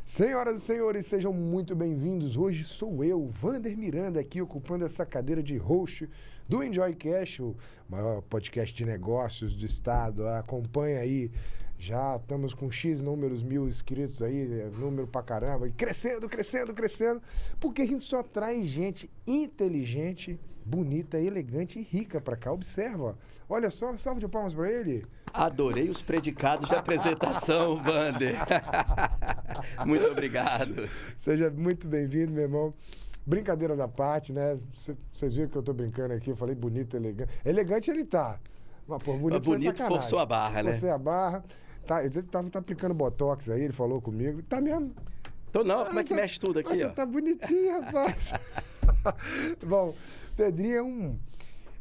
Senhoras e senhores, sejam muito bem-vindos. Hoje sou eu, Vander Miranda, aqui ocupando essa cadeira de host do Enjoycast, o maior podcast de negócios do estado. Acompanha aí, já estamos com X números mil inscritos aí, número pra caramba, e crescendo, porque a gente só traz gente inteligente, bonita, elegante e rica pra cá. Observa, olha só, salve de palmas pra ele. Adorei os predicados de apresentação, Vander. Muito obrigado. Seja muito bem-vindo, meu irmão. Brincadeiras à parte, né? Vocês viram que eu tô brincando aqui, eu falei bonito, elegante. Elegante ele tá. Mas, pô, bonito forçou a barra, né? Forcei a barra. Tá, ele tá aplicando botox aí, ele falou comigo. Tá mesmo? Tô não, como é que mexe tudo aqui, ó? Você tá bonitinho, rapaz. Bom, Pedrinho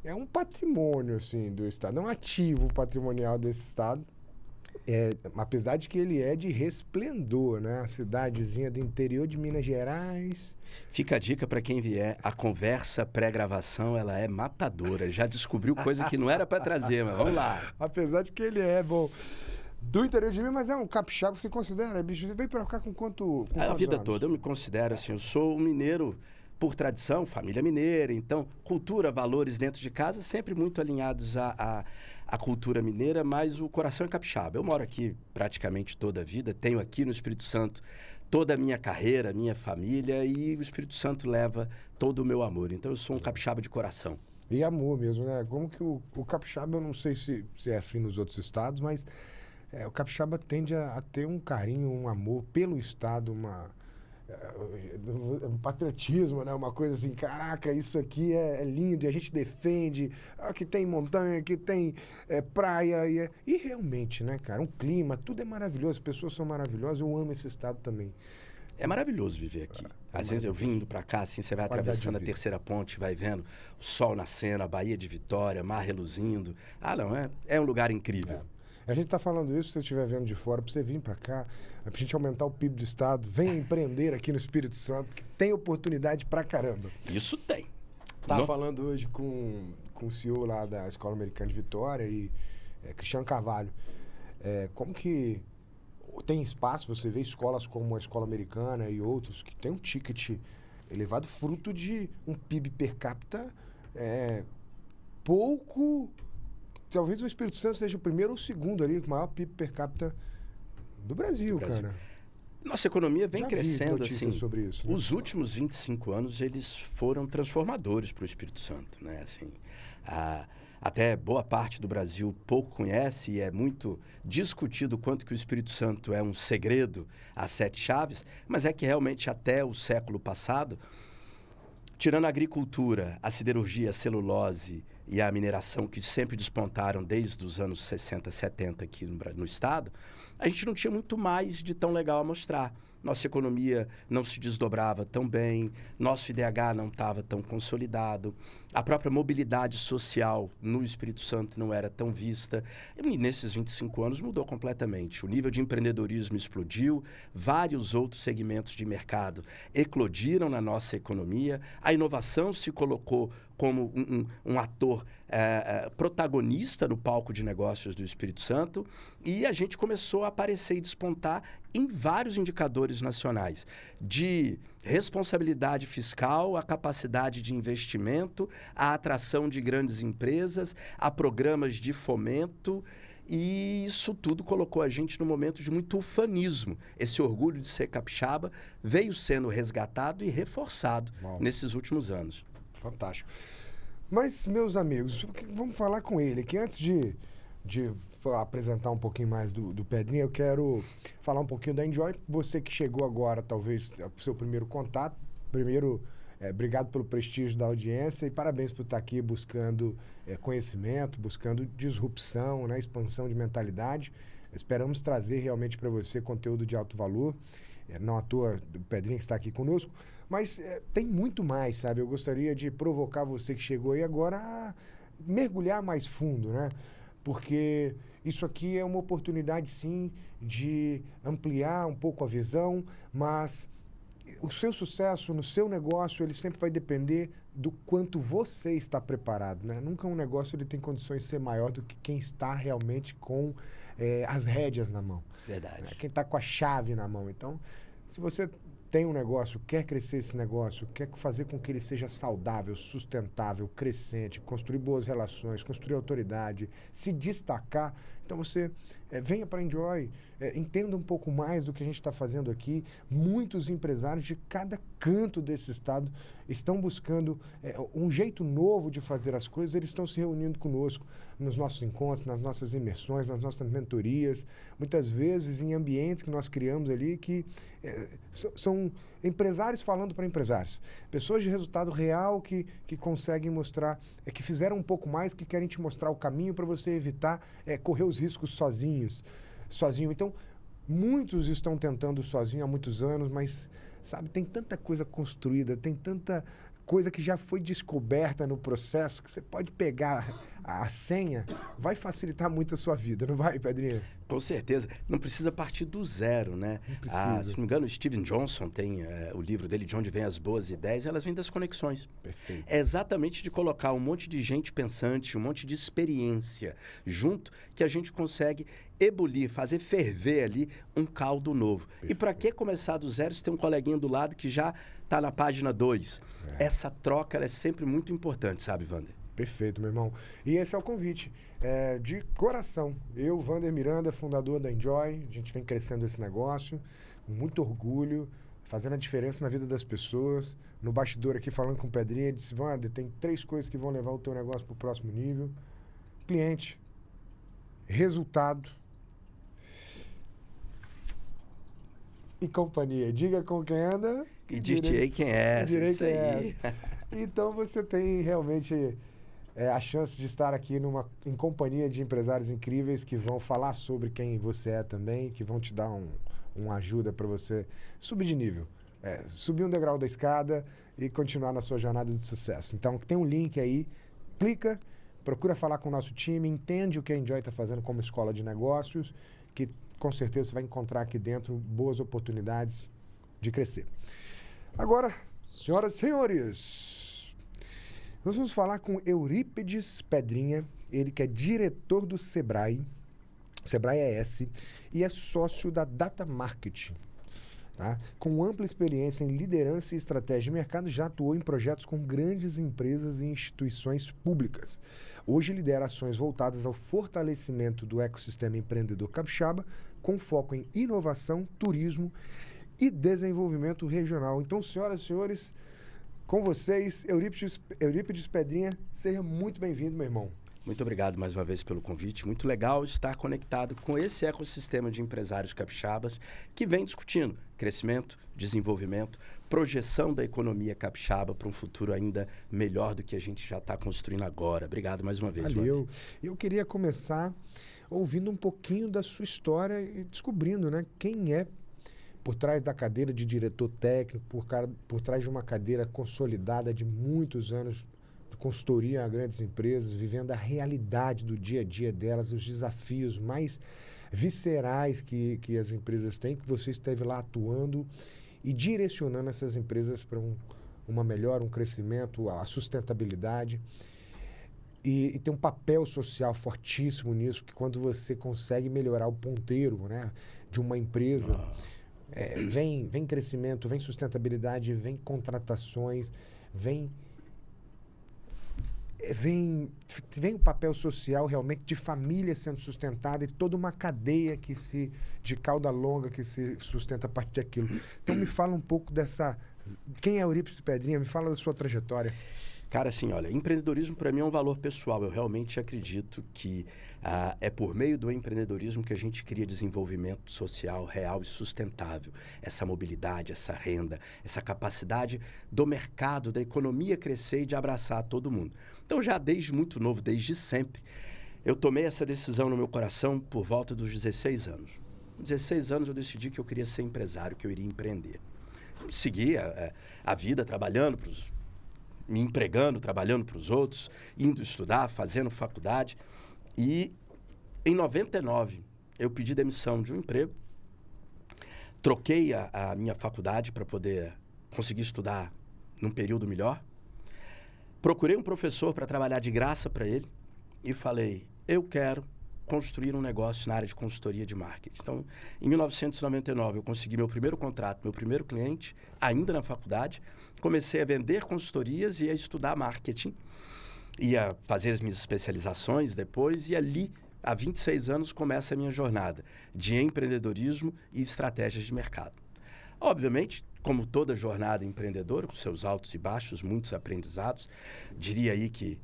é um patrimônio, assim, do estado. Não ativo patrimonial desse estado. Apesar de que ele é de Resplendor, né? A cidadezinha do interior de Minas Gerais. Fica a dica para quem vier, a conversa pré-gravação, ela é matadora. Já descobriu coisa que não era para trazer, mas vamos lá. Apesar de que ele é, bom, do interior de Minas, mas é um capixaba que você considera, bicho? Você veio para cá com quanto A vida anos? toda, eu me considero assim, eu sou um mineiro por tradição, família mineira, então cultura, valores dentro de casa, sempre muito alinhados à cultura mineira, mas o coração é capixaba. Eu moro aqui praticamente toda a vida, tenho aqui no Espírito Santo toda a minha carreira, minha família, e o Espírito Santo leva todo o meu amor. Então eu sou um capixaba de coração. E amor mesmo, né? Como que o capixaba, eu não sei se é assim nos outros estados, mas o capixaba tende a ter um carinho, um amor pelo estado, um patriotismo, né? Uma coisa assim, caraca, isso aqui é lindo e a gente defende. Aqui tem montanha, aqui tem praia. E realmente, né, cara? Um clima, tudo é maravilhoso, as pessoas são maravilhosas. Eu amo esse estado também. É maravilhoso viver aqui. Às vezes eu vindo pra cá, assim, você vai atravessando a terceira ponte, vai vendo o sol nascendo, a Baía de Vitória, mar reluzindo. Não, é um lugar incrível. A gente está falando isso, se você estiver vendo de fora, para você vir para cá, para a gente aumentar o PIB do estado, venha empreender aqui no Espírito Santo, que tem oportunidade pra caramba. Isso tem. Estava falando hoje com o CEO lá da Escola Americana de Vitória e Cristiano Carvalho. Como que tem espaço, você vê escolas como a Escola Americana e outros que tem um ticket elevado, fruto de um PIB per capita pouco... Talvez o Espírito Santo seja o primeiro ou o segundo ali, com o maior PIB per capita do Brasil, cara. Nossa economia vem crescendo assim. Sobre isso, né? Os últimos 25 anos, eles foram transformadores para o Espírito Santo, né? Assim, até boa parte do Brasil pouco conhece e é muito discutido o quanto que o Espírito Santo é um segredo às 7 chaves, mas é que realmente até o século passado, tirando a agricultura, a siderurgia, a celulose e a mineração, que sempre despontaram desde os anos 60, 70 aqui no estado, a gente não tinha muito mais de tão legal a mostrar. Nossa economia não se desdobrava tão bem, nosso IDH não estava tão consolidado, a própria mobilidade social no Espírito Santo não era tão vista. E nesses 25 anos mudou completamente. O nível de empreendedorismo explodiu, vários outros segmentos de mercado eclodiram na nossa economia, a inovação se colocou como um ator protagonista no palco de negócios do Espírito Santo, e a gente começou a aparecer e despontar em vários indicadores nacionais, de responsabilidade fiscal, a capacidade de investimento, a atração de grandes empresas, a programas de fomento, e isso tudo colocou a gente num momento de muito ufanismo. Esse orgulho de ser capixaba veio sendo resgatado e reforçado nesses últimos anos. Fantástico. Mas, meus amigos, vamos falar com ele, que antes de apresentar um pouquinho mais do Pedrinho, eu quero falar um pouquinho da Enjoy. Você que chegou agora, talvez, o seu primeiro contato. Primeiro, obrigado pelo prestígio da audiência e parabéns por estar aqui buscando conhecimento, buscando disrupção, né, expansão de mentalidade. Esperamos trazer realmente para você conteúdo de alto valor. Não à toa do Pedrinho que está aqui conosco, mas tem muito mais, sabe? Eu gostaria de provocar você que chegou aí agora a mergulhar mais fundo, né? Porque isso aqui é uma oportunidade, sim, de ampliar um pouco a visão, mas o seu sucesso no seu negócio, ele sempre vai depender do quanto você está preparado, né? Nunca um negócio ele tem condições de ser maior do que quem está realmente com as rédeas na mão. Verdade. Quem está com a chave na mão. Então, Se você tem um negócio, quer crescer esse negócio, quer fazer com que ele seja saudável, sustentável, crescente, construir boas relações, construir autoridade, se destacar, então você venha para a Enjoy, entenda um pouco mais do que a gente está fazendo aqui. Muitos empresários de cada canto desse estado estão buscando um jeito novo de fazer as coisas, eles estão se reunindo conosco nos nossos encontros, nas nossas imersões, nas nossas mentorias, muitas vezes em ambientes que nós criamos ali que são empresários falando para empresários, pessoas de resultado real que conseguem mostrar, que fizeram um pouco mais, que querem te mostrar o caminho para você evitar correr os riscos sozinho. Então, muitos estão tentando sozinho há muitos anos, mas, sabe, tem tanta coisa construída, tem tanta coisa que já foi descoberta no processo, que você pode pegar a senha, vai facilitar muito a sua vida, não vai, Pedrinha? Com certeza. Não precisa partir do zero, né? Não precisa. Se não me engano, o Steven Johnson tem o livro dele, De Onde Vêm as Boas Ideias, elas vêm das conexões. Perfeito. É exatamente de colocar um monte de gente pensante, um monte de experiência junto, que a gente consegue ebulir, fazer ferver ali um caldo novo. Perfeito. E para que começar do zero se tem um coleguinha do lado que já está na página 2? Essa troca ela é sempre muito importante, sabe, Wander? Perfeito, meu irmão. E esse é o convite. De coração. Eu, Wander Miranda, fundador da Enjoy, a gente vem crescendo esse negócio, com muito orgulho, fazendo a diferença na vida das pessoas. No bastidor aqui, falando com o Pedrinha, ele disse, Wander, tem 3 coisas que vão levar o teu negócio para o próximo nível. Cliente, resultado e companhia. Diga com quem anda. E direi quem é. Direi quem é. Então você tem realmente a chance de estar aqui em companhia de empresários incríveis que vão falar sobre quem você é também, que vão te dar uma ajuda para você subir de nível, subir um degrau da escada e continuar na sua jornada de sucesso. Então tem um link aí, clica, procura falar com o nosso time, entende o que a Enjoy está fazendo como escola de negócios, que com certeza você vai encontrar aqui dentro boas oportunidades de crescer. Agora, senhoras e senhores, nós vamos falar com Eurípides Pedrinha, ele que é diretor do Sebrae ES, e é sócio da Data Marketing. Tá? Com ampla experiência em liderança e estratégia de mercado, já atuou em projetos com grandes empresas e instituições públicas. Hoje lidera ações voltadas ao fortalecimento do ecossistema empreendedor capixaba, com foco em inovação, turismo e desenvolvimento regional. Então, senhoras e senhores, com vocês, Eurípides Pedrinha, seja muito bem-vindo, meu irmão. Muito obrigado mais uma vez pelo convite. Muito legal estar conectado com esse ecossistema de empresários capixabas que vem discutindo crescimento, desenvolvimento, projeção da economia capixaba para um futuro ainda melhor do que a gente já está construindo agora. Obrigado mais uma vez. Valeu. Eu queria começar ouvindo um pouquinho da sua história e descobrindo, né, quem é por trás da cadeira de diretor técnico, por trás de uma cadeira consolidada de muitos anos de consultoria a grandes empresas, vivendo a realidade do dia a dia delas, os desafios mais viscerais que as empresas têm, que você esteve lá atuando e direcionando essas empresas para uma melhora, um crescimento, a sustentabilidade. E tem um papel social fortíssimo nisso, porque quando você consegue melhorar o ponteiro, né, de uma empresa... Vem crescimento, vem sustentabilidade, vem contratações, vem o papel social realmente de família sendo sustentada e toda uma cadeia de cauda longa que se sustenta a partir daquilo. Então me fala um pouco quem é Eurípides Pedrinha, me fala da sua trajetória. Cara, assim, olha, empreendedorismo para mim é um valor pessoal. Eu realmente acredito que é por meio do empreendedorismo que a gente cria desenvolvimento social real e sustentável. Essa mobilidade, essa renda, essa capacidade do mercado, da economia crescer e de abraçar todo mundo. Então, já desde muito novo, desde sempre, eu tomei essa decisão no meu coração por volta dos 16 anos. Com 16 anos eu decidi que eu queria ser empresário, que eu iria empreender. Eu segui a vida trabalhando me empregando, trabalhando para os outros, indo estudar, fazendo faculdade. E em 99, eu pedi demissão de um emprego, troquei a minha faculdade para poder conseguir estudar num período melhor, procurei um professor para trabalhar de graça para ele e falei, eu quero construir um negócio na área de consultoria de marketing. Então, em 1999, eu consegui meu primeiro contrato, meu primeiro cliente, ainda na faculdade. Comecei a vender consultorias e a estudar marketing. Ia fazer as minhas especializações depois e ali, há 26 anos, começa a minha jornada de empreendedorismo e estratégias de mercado. Obviamente, como toda jornada empreendedora, com seus altos e baixos, muitos aprendizados, diria aí que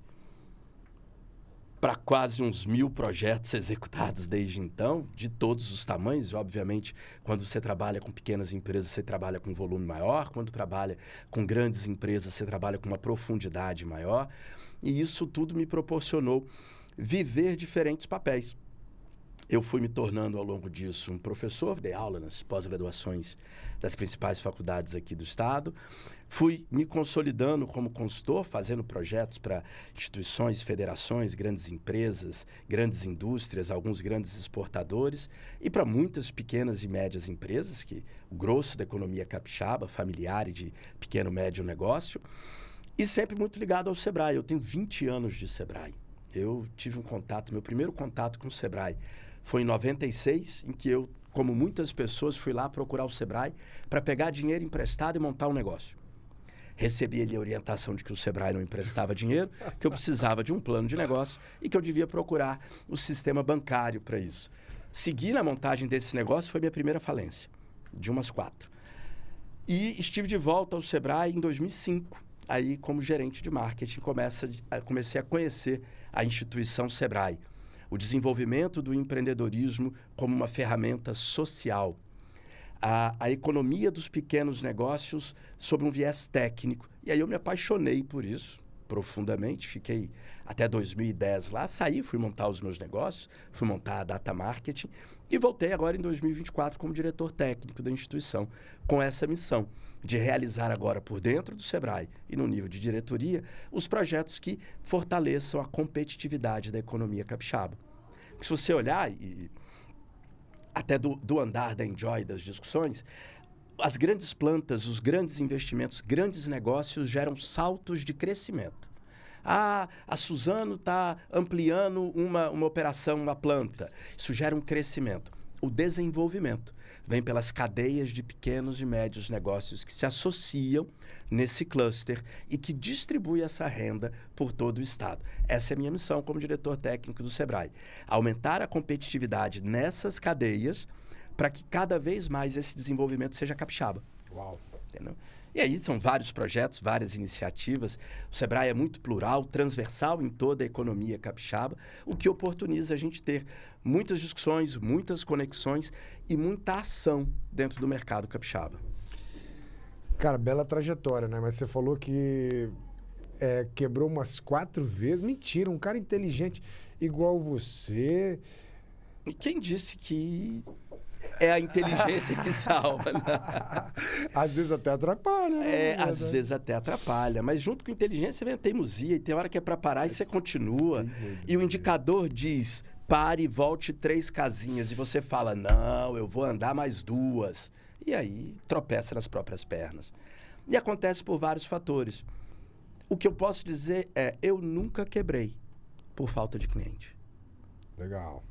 para quase uns 1.000 projetos executados desde então, de todos os tamanhos. Obviamente, quando você trabalha com pequenas empresas, você trabalha com um volume maior. Quando trabalha com grandes empresas, você trabalha com uma profundidade maior. E isso tudo me proporcionou viver diferentes papéis. Eu fui me tornando, ao longo disso, um professor, dei aula nas pós-graduações das principais faculdades aqui do estado. Fui me consolidando como consultor, fazendo projetos para instituições, federações, grandes empresas, grandes indústrias, alguns grandes exportadores e para muitas pequenas e médias empresas, que o grosso da economia capixaba, familiar e de pequeno e médio negócio, e sempre muito ligado ao Sebrae. Eu tenho 20 anos de Sebrae. Eu tive meu primeiro contato com o Sebrae foi em 96, em que eu, como muitas pessoas, fui lá procurar o Sebrae para pegar dinheiro emprestado e montar um negócio. Recebi ali a orientação de que o Sebrae não emprestava dinheiro, que eu precisava de um plano de negócio e que eu devia procurar o sistema bancário para isso. Segui na montagem desse negócio, foi minha primeira falência, de umas 4. E estive de volta ao Sebrae em 2005, aí como gerente de marketing, comecei a conhecer a instituição Sebrae. O desenvolvimento do empreendedorismo como uma ferramenta social. A economia dos pequenos negócios sob um viés técnico. E aí eu me apaixonei por isso profundamente. Fiquei até 2010 lá, saí, fui montar os meus negócios, fui montar a Data Marketing e voltei agora em 2024 como diretor técnico da instituição, com essa missão de realizar agora por dentro do Sebrae e no nível de diretoria os projetos que fortaleçam a competitividade da economia capixaba. Porque se você olhar, até do andar da Enjoy, das discussões, as grandes plantas, os grandes investimentos, grandes negócios geram saltos de crescimento. A Suzano está ampliando uma operação, uma planta. Isso gera um crescimento. O desenvolvimento vem pelas cadeias de pequenos e médios negócios que se associam nesse cluster e que distribui essa renda por todo o estado. Essa é a minha missão como diretor técnico do Sebrae. Aumentar a competitividade nessas cadeias para que cada vez mais esse desenvolvimento seja capixaba. Uau! Entendeu? E aí são vários projetos, várias iniciativas. O Sebrae é muito plural, transversal em toda a economia capixaba, o que oportuniza a gente ter muitas discussões, muitas conexões e muita ação dentro do mercado capixaba. Cara, bela trajetória, né? Mas você falou que quebrou umas 4 vezes. Mentira, um cara inteligente igual você. E quem disse que é a inteligência que salva, né? Às vezes até atrapalha, né? Às vezes até atrapalha. Mas junto com a inteligência vem a teimosia. E tem hora que é para parar e você continua. E o indicador diz, pare e volte 3 casinhas. E você fala, não, eu vou andar mais 2. E aí tropeça nas próprias pernas. E acontece por vários fatores. O que eu posso dizer é, eu nunca quebrei por falta de cliente. Legal.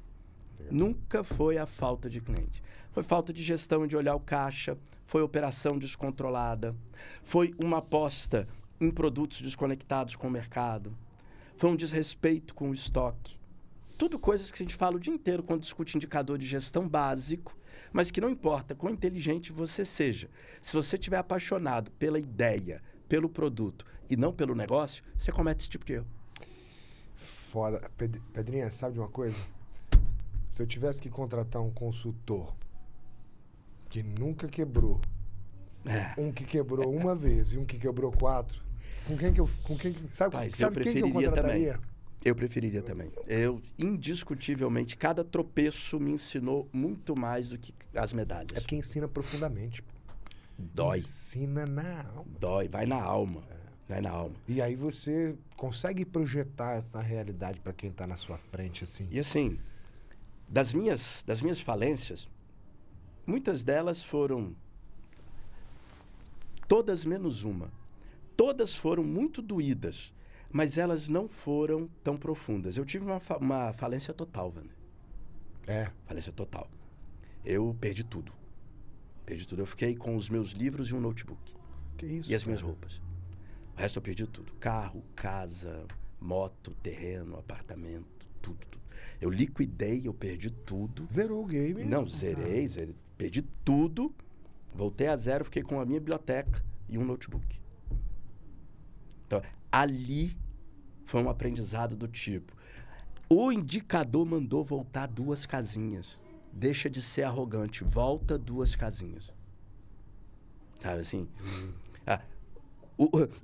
Nunca foi a falta de cliente. Foi falta de gestão de olhar o caixa, foi operação descontrolada, foi uma aposta em produtos desconectados com o mercado, foi um desrespeito com o estoque. Tudo coisas que a gente fala o dia inteiro quando discute indicador de gestão básico, mas que não importa quão inteligente você seja. Se você estiver apaixonado pela ideia, pelo produto e não pelo negócio, você comete esse tipo de erro. Foda. Pedrinha, sabe de uma coisa? Se eu tivesse que contratar um consultor que nunca quebrou, um que quebrou uma vez e um que quebrou 4, sabe quem que eu contrataria? Também. Eu preferiria também. Indiscutivelmente, cada tropeço me ensinou muito mais do que as medalhas. É porque ensina profundamente. Dói. Ensina na alma. Dói, vai na alma. Vai na alma. E aí você consegue projetar essa realidade para quem está na sua frente, assim. E assim, das minhas falências, muitas delas foram, todas menos uma, todas foram muito doídas, mas elas não foram tão profundas. Eu tive uma falência total, Wander. Falência total. Eu perdi tudo. Perdi tudo. Eu fiquei com os meus livros e um notebook. Que isso, E as minhas cara? roupas. O resto eu perdi tudo. Carro, casa, moto, terreno, apartamento, tudo. Eu liquidei, eu perdi tudo. Zerou o game. Não, zerei, perdi tudo. Voltei a zero, fiquei com a minha biblioteca e um notebook. Então, ali foi um aprendizado do tipo... O indicador mandou voltar 2 casinhas. Deixa de ser arrogante, volta 2 casinhas. Sabe assim?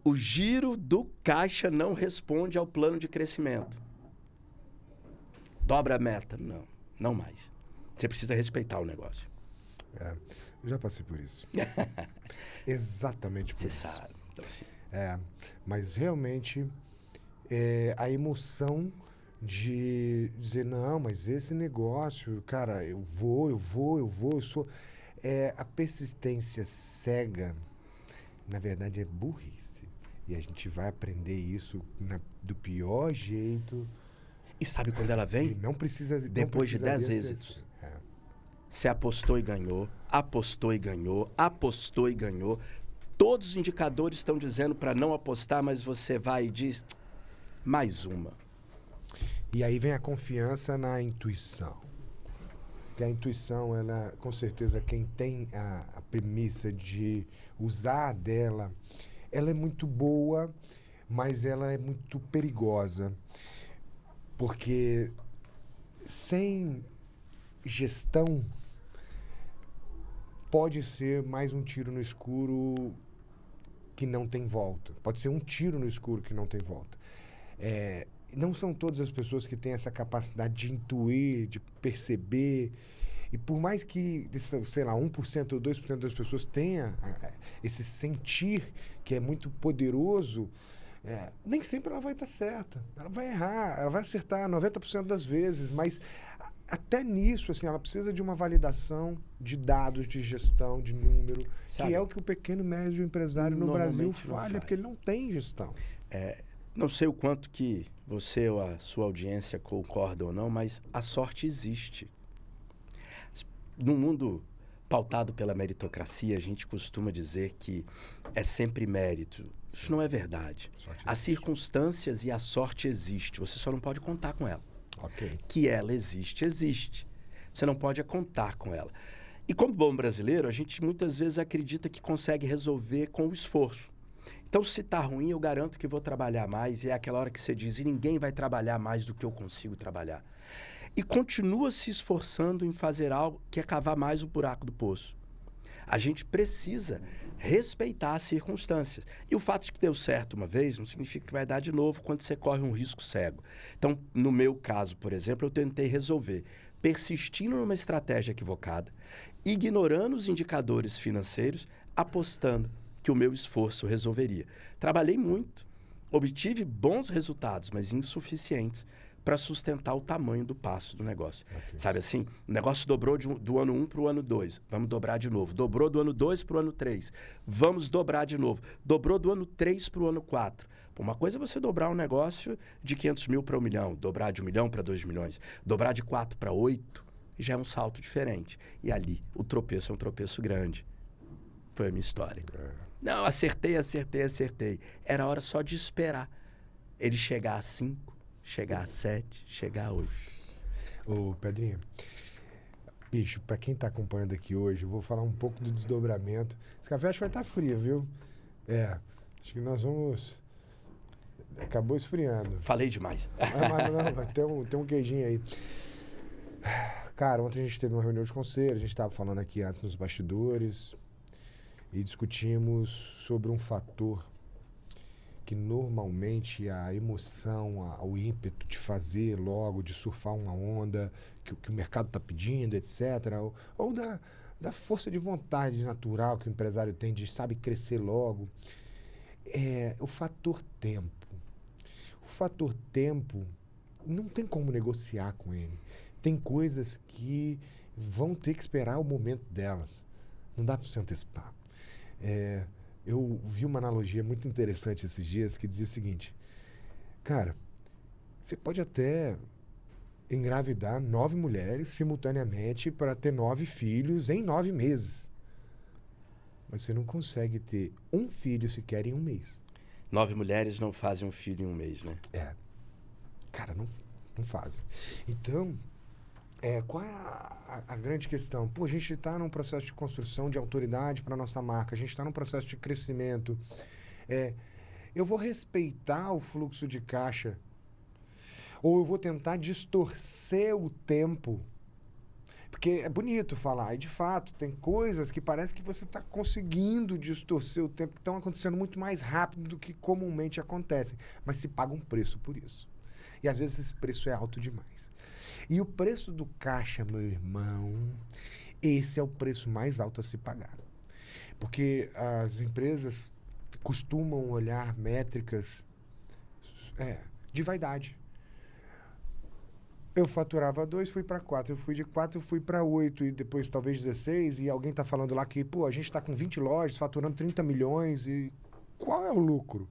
O giro do caixa não responde ao plano de crescimento. Dobra a meta. Não, não mais. Você precisa respeitar o negócio. Eu já passei por isso. Exatamente por Você isso. sabe. Então, assim, Mas realmente a emoção de dizer, não, mas esse negócio, cara, eu sou... a persistência cega, na verdade, é burrice. E a gente vai aprender isso do pior jeito. e sabe quando ela E vem? não precisa... Depois de 10 êxitos. Você apostou e ganhou, apostou e ganhou, apostou e ganhou. Todos os indicadores estão dizendo para não apostar, mas você vai e diz, mais uma. E aí vem a confiança na intuição. Porque a intuição, ela, com certeza, quem tem a premissa de usar dela, ela é muito boa, mas ela é muito perigosa. Porque sem gestão, pode ser mais um tiro no escuro que não tem volta. Pode ser um tiro no escuro que não tem volta. Não são todas as pessoas que têm essa capacidade de intuir, de perceber. E por mais que, sei lá, 1% ou 2% das pessoas tenha esse sentir que é muito poderoso, nem sempre ela vai estar certa. Ela vai errar, ela vai acertar 90% das vezes, mas até nisso, assim, ela precisa de uma validação de dados, de gestão, de número, Sabe, que é o que o pequeno e médio empresário no Brasil normalmente não falha, faz. porque ele não tem gestão. Não sei o quanto que você ou a sua audiência concordam ou não, mas a sorte existe. No mundo pautado pela meritocracia, a gente costuma dizer que é sempre mérito. Isso não é verdade. As circunstâncias e a sorte existem, você só não pode contar com ela. Ok. Que ela existe, existe. Você não pode contar com ela. E como bom brasileiro, a gente muitas vezes acredita que consegue resolver com o esforço. Então, se está ruim, eu garanto que vou trabalhar mais. E é aquela hora que você diz, e ninguém vai trabalhar mais do que eu consigo trabalhar. E continua se esforçando em fazer algo que é cavar mais o buraco do poço. A gente precisa respeitar as circunstâncias. E o fato de que deu certo uma vez não significa que vai dar de novo quando você corre um risco cego. Então, no meu caso, por exemplo, eu tentei resolver persistindo numa estratégia equivocada, ignorando os indicadores financeiros, apostando que o meu esforço resolveria. Trabalhei muito, obtive bons resultados, mas insuficientes para sustentar o tamanho do passo do negócio. Okay. Sabe assim? O negócio dobrou do ano 1 para o ano 2. Vamos dobrar de novo. Dobrou do ano 2 para o ano 3. Vamos dobrar de novo. Dobrou do ano 3 para o ano 4. Uma coisa é você dobrar um negócio de 500 mil para 1 milhão. Dobrar de 1 milhão para 2 milhões. Dobrar de 4 para 8 já é um salto diferente. E ali, o tropeço é um tropeço grande. Foi a minha história. Não, acertei. Era hora só de esperar ele chegar a 5. Chegar a 7, chegar a 8. Ô, Pedrinho, bicho, pra quem tá acompanhando aqui hoje, eu vou falar um pouco do desdobramento. Esse café acho que vai estar frio, viu? Acho que nós vamos... Acabou esfriando. Falei demais. Mas não, vai ter um queijinho aí. Cara, ontem a gente teve uma reunião de conselho, a gente estava falando aqui antes nos bastidores e discutimos sobre um fator que normalmente a emoção, o ímpeto de fazer logo, de surfar uma onda que o mercado está pedindo, etc. Ou da força de vontade natural que o empresário tem de, sabe, crescer logo. O fator tempo. O fator tempo não tem como negociar com ele. Tem coisas que vão ter que esperar o momento delas. Não dá para você antecipar. Eu vi uma analogia muito interessante esses dias que dizia o seguinte: cara, você pode até engravidar 9 mulheres simultaneamente para ter 9 filhos em 9 meses. Mas você não consegue ter um filho sequer em um mês. 9 mulheres não fazem um filho em um mês, né? Cara, não fazem. Então, qual é a grande questão? Pô, a gente está num processo de construção de autoridade para nossa marca. A gente está num processo de crescimento. Eu vou respeitar o fluxo de caixa ou eu vou tentar distorcer o tempo? Porque é bonito falar, e de fato, tem coisas que parece que você está conseguindo distorcer o tempo, que estão acontecendo muito mais rápido do que comumente acontecem, mas se paga um preço por isso. E às vezes esse preço é alto demais. E o preço do caixa, meu irmão, esse é o preço mais alto a se pagar. Porque as empresas costumam olhar métricas de vaidade. Eu faturava 2, fui para 4. Eu fui de 4, fui para 8 e depois talvez 16. E alguém está falando lá que, pô, a gente está com 20 lojas, faturando 30 milhões. E qual é o lucro?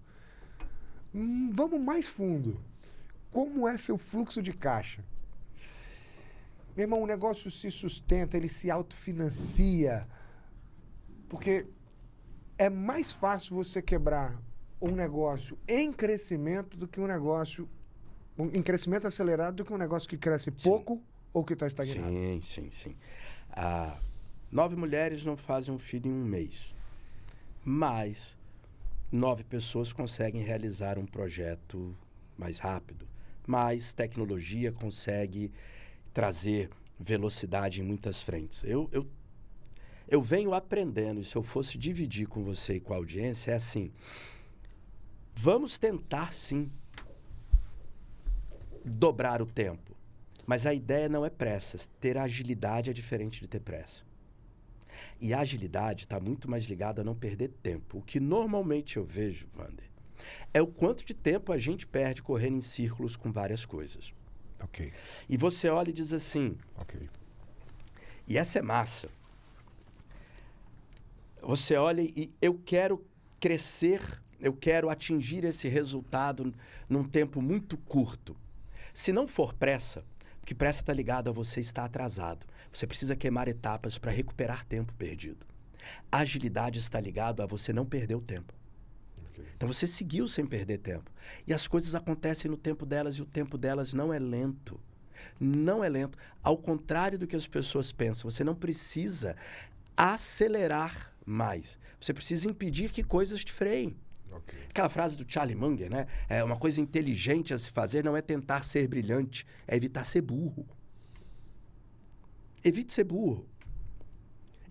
Vamos mais fundo. Como é seu fluxo de caixa? Meu irmão, o negócio se sustenta, ele se autofinancia. Porque é mais fácil você quebrar um negócio em crescimento do que um negócio em crescimento acelerado do que um negócio que cresce pouco ou que está estagnado. Sim. 9 mulheres não fazem um filho em um mês. Mas 9 pessoas conseguem realizar um projeto mais rápido. Mais tecnologia consegue trazer velocidade em muitas frentes. Eu venho aprendendo, e se eu fosse dividir com você e com a audiência, é assim: vamos tentar, sim, dobrar o tempo. Mas a ideia não é pressa. Ter agilidade é diferente de ter pressa. E a agilidade está muito mais ligada a não perder tempo. O que normalmente eu vejo, Wander, é o quanto de tempo a gente perde correndo em círculos com várias coisas. Ok. E você olha e diz assim... Ok. E essa é massa. Você olha e eu quero crescer, eu quero atingir esse resultado num tempo muito curto. Se não for pressa, porque pressa está ligado a você estar atrasado. Você precisa queimar etapas para recuperar tempo perdido. A agilidade está ligado a você não perder o tempo. Okay. Então você seguiu sem perder tempo. E as coisas acontecem no tempo delas e o tempo delas não é lento. Não é lento. Ao contrário do que as pessoas pensam, você não precisa acelerar mais. Você precisa impedir que coisas te freiem. Okay. Aquela frase do Charlie Munger, né? É uma coisa inteligente a se fazer não é tentar ser brilhante, é evitar ser burro. Evite ser burro.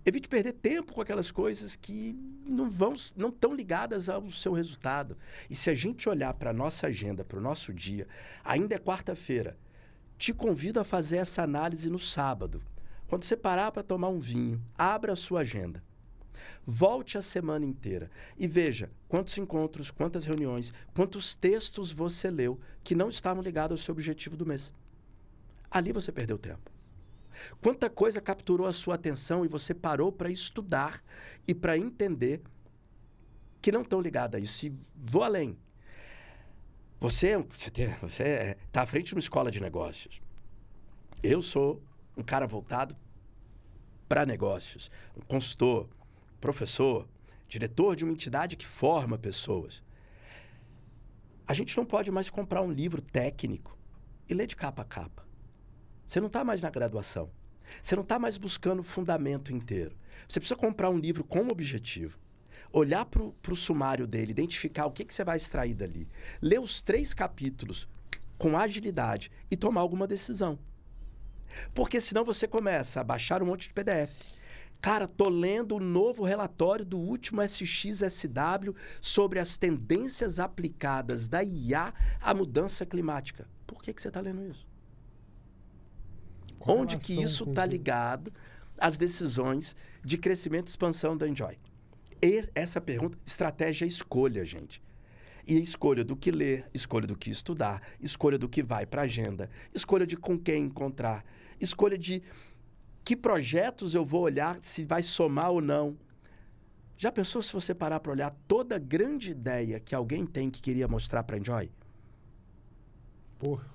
Evite perder tempo com aquelas coisas que não estão ligadas ao seu resultado. E se a gente olhar para a nossa agenda, para o nosso dia, ainda é quarta-feira, te convido a fazer essa análise no sábado. Quando você parar para tomar um vinho, abra a sua agenda. Volte a semana inteira e veja quantos encontros, quantas reuniões, quantos textos você leu que não estavam ligados ao seu objetivo do mês. Ali você perdeu tempo. Quanta coisa capturou a sua atenção e você parou para estudar e para entender que não estão ligadas a isso. E vou além. Você está à frente de uma escola de negócios. Eu sou um cara voltado para negócios, um consultor, professor, diretor de uma entidade que forma pessoas. A gente não pode mais comprar um livro técnico e ler de capa a capa. Você não está mais na graduação. Você não está mais buscando o fundamento inteiro. Você precisa comprar um livro com objetivo. Olhar para o sumário dele, identificar o que você vai extrair dali. Ler os 3 capítulos com agilidade e tomar alguma decisão. Porque senão você começa a baixar um monte de PDF. Cara, tô lendo o novo relatório do último SXSW sobre as tendências aplicadas da IA à mudança climática. Por que você está lendo isso? Onde que isso está ligado às decisões de crescimento e expansão da Enjoy? E essa pergunta, estratégia é escolha, gente. E escolha do que ler, escolha do que estudar, escolha do que vai para a agenda, escolha de com quem encontrar, escolha de que projetos eu vou olhar, se vai somar ou não. Já pensou se você parar para olhar toda grande ideia que alguém tem que queria mostrar para a Enjoy? Porra.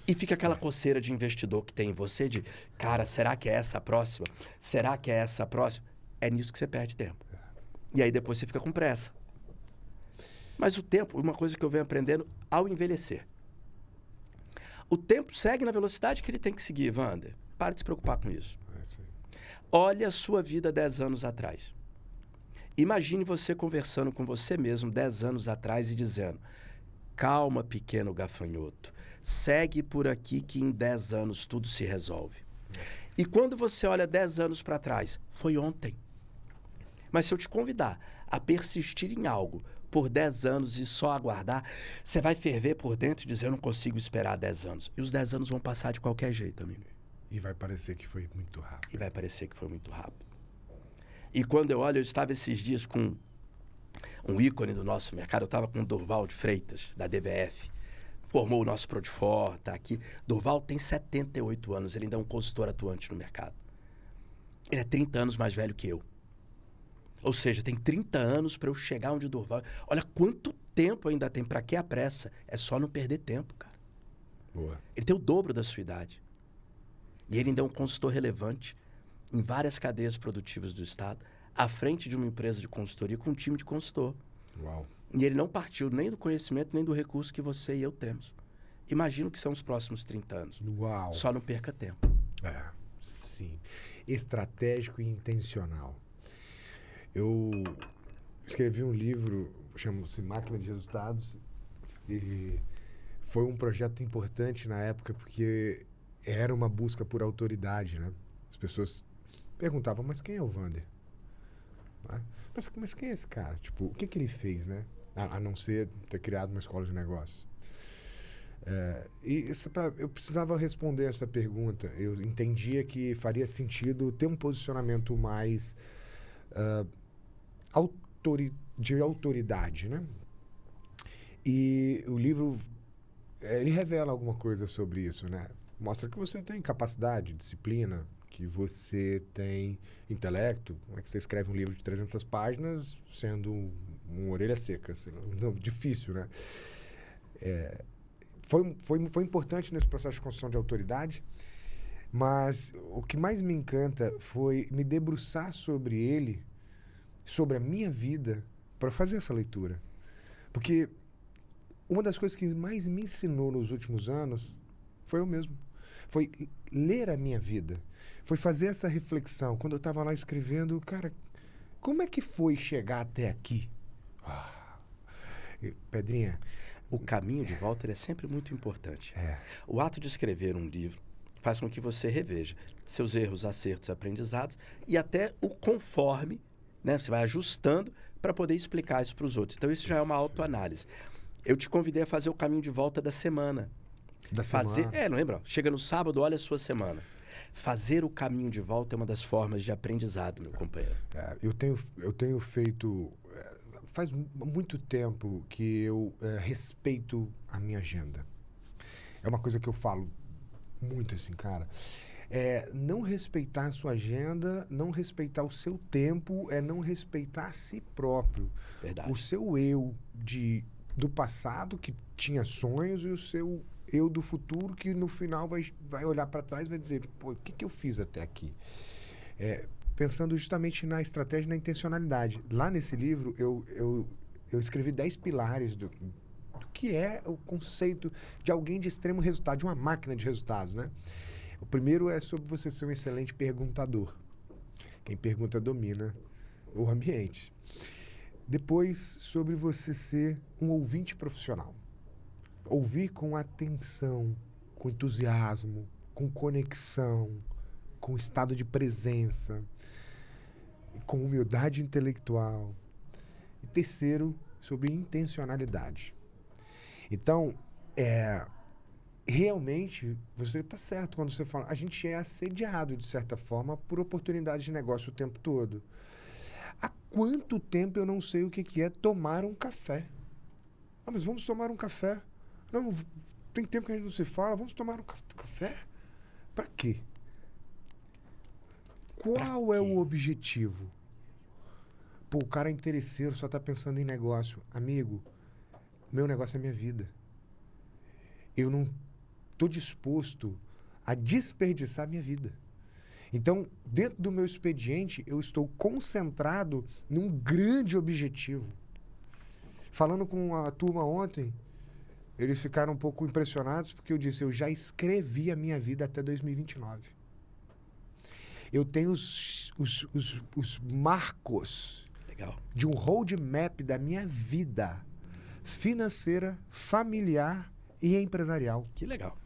E fica aquela coceira de investidor que tem em você de, cara, será que é essa a próxima? Será que é essa a próxima? É nisso que você perde tempo. E aí depois você fica com pressa. Mas o tempo, uma coisa que eu venho aprendendo ao envelhecer. O tempo segue na velocidade que ele tem que seguir, Wander. Para de se preocupar com isso. Olha a sua vida 10 anos atrás. Imagine você conversando com você mesmo 10 anos atrás e dizendo: calma, pequeno gafanhoto. Segue por aqui que em 10 anos tudo se resolve. E quando você olha 10 anos para trás, foi ontem. Mas se eu te convidar a persistir em algo por 10 anos e só aguardar, você vai ferver por dentro e dizer: eu não consigo esperar 10 anos. E os 10 anos vão passar de qualquer jeito, amigo. E vai parecer que foi muito rápido. E quando eu olho, eu estava esses dias com um ícone do nosso mercado, eu estava com o Durval de Freitas, da DVF. Formou o nosso Prodfor, está aqui. Durval tem 78 anos, ele ainda é um consultor atuante no mercado. Ele é 30 anos mais velho que eu. Ou seja, tem 30 anos para eu chegar onde o Durval... Olha quanto tempo ainda tem, para que a pressa? É só não perder tempo, cara. Boa. Ele tem o dobro da sua idade. E ele ainda é um consultor relevante em várias cadeias produtivas do Estado, à frente de uma empresa de consultoria com um time de consultor. Uau. E ele não partiu nem do conhecimento, nem do recurso que você e eu temos. Imagino que são os próximos 30 anos. Uau. Só não perca tempo. Sim. Estratégico e intencional. Eu escrevi um livro, chama-se Máquina de Resultados, e foi um projeto importante na época porque era uma busca por autoridade, né? As pessoas perguntavam: mas quem é o Wander? Mas quem é esse cara? Tipo, o que ele fez, né? A não ser ter criado uma escola de negócios. Eu precisava responder essa pergunta. Eu entendia que faria sentido ter um posicionamento mais de autoridade, né? E o livro, ele revela alguma coisa sobre isso, né? Mostra que você tem capacidade, disciplina, que você tem intelecto. Como é que você escreve um livro de 300 páginas sendo uma orelha seca? Não, difícil, né? Foi importante nesse processo de construção de autoridade, mas o que mais me encanta foi me debruçar sobre ele, sobre a minha vida, para fazer essa leitura. Porque uma das coisas que mais me ensinou nos últimos anos foi eu mesmo. Foi ler a minha vida. Foi fazer essa reflexão. Quando eu estava lá escrevendo, cara, como é que foi chegar até aqui? Pedrinha... O caminho de volta ele é sempre muito importante. O ato de escrever um livro faz com que você reveja seus erros, acertos, aprendizados e até o conforme, né? Você vai ajustando para poder explicar isso para os outros. Então, isso já é uma autoanálise. Eu te convidei a fazer o caminho de volta da semana. Semana? Não lembra? Chega no sábado, olha a sua semana. Fazer o caminho de volta é uma das formas de aprendizado, meu companheiro. Eu tenho feito... Faz muito tempo que eu respeito a minha agenda. É uma coisa que eu falo muito assim, cara. Não respeitar a sua agenda, não respeitar o seu tempo, não respeitar a si próprio. Verdade. O seu eu do passado, que tinha sonhos, e o seu eu do futuro, que no final vai olhar para trás e vai dizer: pô, o que eu fiz até aqui? Pensando justamente na estratégia e na intencionalidade. Lá nesse livro, eu escrevi 10 pilares do que é o conceito de alguém de extremo resultado, de uma máquina de resultados, né? O primeiro é sobre você ser um excelente perguntador. Quem pergunta domina o ambiente. Depois, sobre você ser um ouvinte profissional. Ouvir com atenção, com entusiasmo, com conexão, com estado de presença, com humildade intelectual. E terceiro, sobre intencionalidade. Então, realmente, você está certo quando você fala, a gente é assediado, de certa forma, por oportunidades de negócio o tempo todo. Há quanto tempo eu não sei o que é tomar um café? Mas vamos tomar um café? Não, tem tempo que a gente não se fala, vamos tomar um café? Para quê? Qual é o objetivo? Pô, o cara é interesseiro, só tá pensando em negócio. Amigo, meu negócio é minha vida. Eu não estou disposto a desperdiçar minha vida. Então, dentro do meu expediente, eu estou concentrado num grande objetivo. Falando com a turma ontem, eles ficaram um pouco impressionados porque eu disse, eu já escrevi a minha vida até 2029. Eu tenho os marcos Legal. de um roadmap da minha vida financeira, familiar e empresarial. Que legal.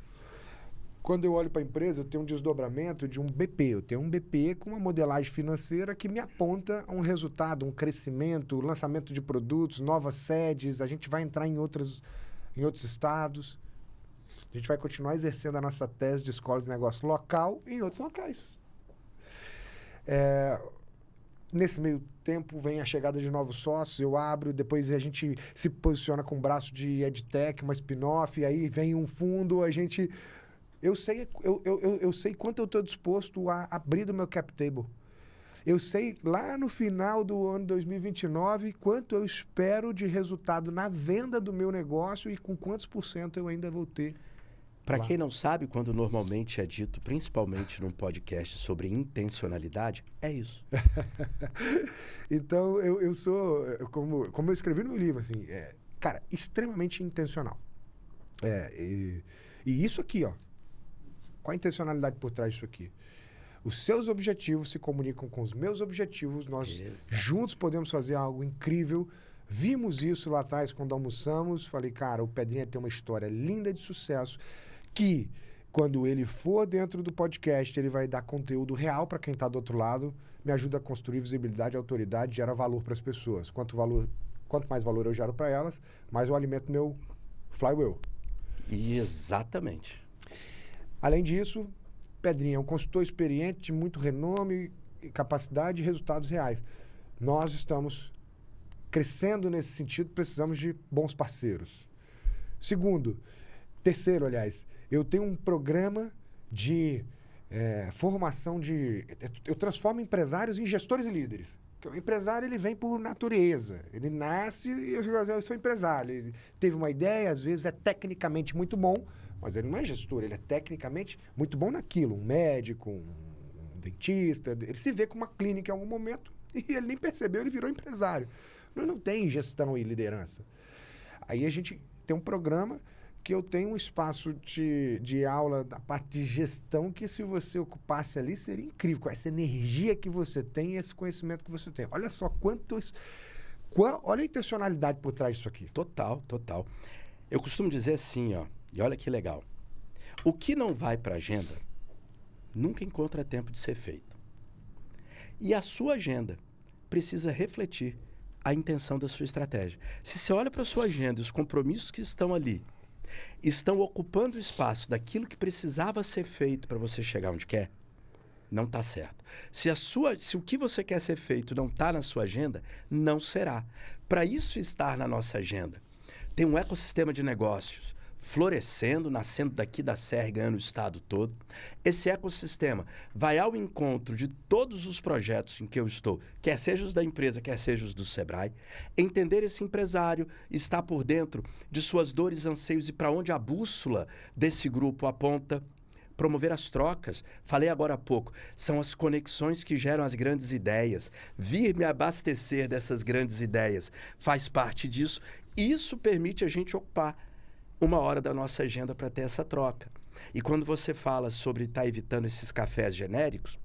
Quando eu olho para a empresa, eu tenho um desdobramento de um BP. Eu tenho um BP com uma modelagem financeira que me aponta a um resultado, um crescimento, lançamento de produtos, novas sedes. A gente vai entrar em outros estados. A gente vai continuar exercendo a nossa tese de escola de negócio local em outros locais. Nesse meio tempo, vem a chegada de novos sócios, eu abro, depois a gente se posiciona com um braço de EdTech, uma spin-off, aí vem um fundo, a gente... Eu sei quanto eu estou disposto a abrir do meu cap table. Eu sei lá no final do ano 2029 quanto eu espero de resultado na venda do meu negócio e com quantos % eu ainda vou ter. Para quem não sabe, quando normalmente é dito, principalmente num podcast sobre intencionalidade, é isso. Então, eu sou, como eu escrevi no meu livro, assim, cara, extremamente intencional. E isso aqui, ó. Qual a intencionalidade por trás disso aqui? Os seus objetivos se comunicam com os meus objetivos. Nós juntos podemos fazer algo incrível. Vimos isso lá atrás quando almoçamos. Falei, cara, o Pedrinha tem uma história linda de sucesso que, quando ele for dentro do podcast, ele vai dar conteúdo real para quem está do outro lado, me ajuda a construir visibilidade, autoridade, gera valor para as pessoas. Quanto mais valor eu gero para elas, mais eu alimento meu flywheel. Exatamente. Além disso, Pedrinha é um consultor experiente, de muito renome, capacidade e resultados reais. Nós estamos crescendo nesse sentido, precisamos de bons parceiros. Terceiro, aliás, eu tenho um programa de formação de... Eu transformo empresários em gestores e líderes. Porque o empresário, ele vem por natureza. Ele nasce e eu sou empresário. Ele teve uma ideia, às vezes é tecnicamente muito bom, mas ele não é gestor, ele é tecnicamente muito bom naquilo. Um médico, um dentista, ele se vê com uma clínica em algum momento e ele nem percebeu, ele virou empresário. Não tem gestão e liderança. Aí a gente tem um programa que eu tenho um espaço de aula da parte de gestão que, se você ocupasse ali, seria incrível, com essa energia que você tem e esse conhecimento que você tem. Olha só olha a intencionalidade por trás disso aqui. Total, total. Eu costumo dizer assim, ó, e olha que legal. O que não vai para a agenda nunca encontra tempo de ser feito. E a sua agenda precisa refletir a intenção da sua estratégia. Se você olha para a sua agenda e os compromissos que estão ali estão ocupando o espaço daquilo que precisava ser feito para você chegar onde quer, não está certo. Se o que você quer ser feito não está na sua agenda, não será. Para isso estar na nossa agenda, tem um ecossistema de negócios florescendo, nascendo daqui da Serra, ganhando o estado todo. Esse ecossistema vai ao encontro de todos os projetos em que eu estou, quer sejam os da empresa, quer sejam os do Sebrae. Entender esse empresário, estar por dentro de suas dores, anseios e para onde a bússola desse grupo aponta. Promover as trocas, falei agora há pouco, são as conexões que geram as grandes ideias. Vir me abastecer dessas grandes ideias faz parte disso. Isso permite a gente ocupar 1 hora da nossa agenda para ter essa troca. E quando você fala sobre estar evitando esses cafés genéricos,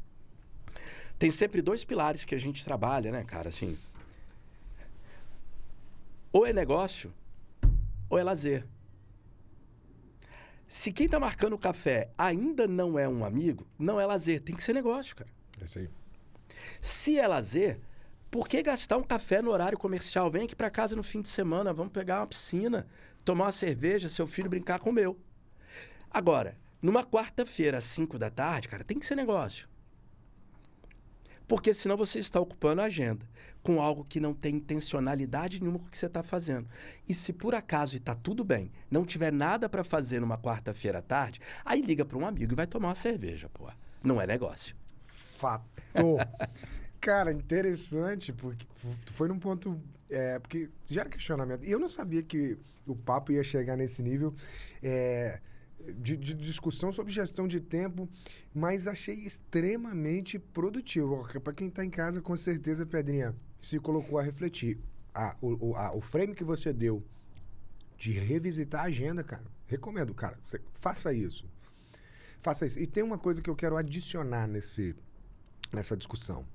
tem sempre 2 pilares que a gente trabalha, né, cara? Assim, ou é negócio, ou é lazer. Se quem está marcando o café ainda não é um amigo, não é lazer. Tem que ser negócio, cara. É isso aí. Se é lazer, por que gastar um café no horário comercial? Vem aqui para casa no fim de semana, vamos pegar uma piscina, tomar uma cerveja, seu filho brincar com o meu. Agora, numa quarta-feira, às 5 da tarde, cara, tem que ser negócio. Porque senão você está ocupando a agenda com algo que não tem intencionalidade nenhuma com o que você está fazendo. E se por acaso, e está tudo bem, não tiver nada para fazer numa quarta-feira à tarde, aí liga para um amigo e vai tomar uma cerveja, pô. Não é negócio. Fato. Cara, interessante, porque tu foi num ponto... porque gera questionamento. E eu não sabia que o papo ia chegar nesse nível. de discussão sobre gestão de tempo, mas achei extremamente produtivo. Para quem está em casa, com certeza, Pedrinha, se colocou a refletir. O frame que você deu de revisitar a agenda, cara, recomendo, cara, faça isso. Faça isso. E tem uma coisa que eu quero adicionar nessa discussão.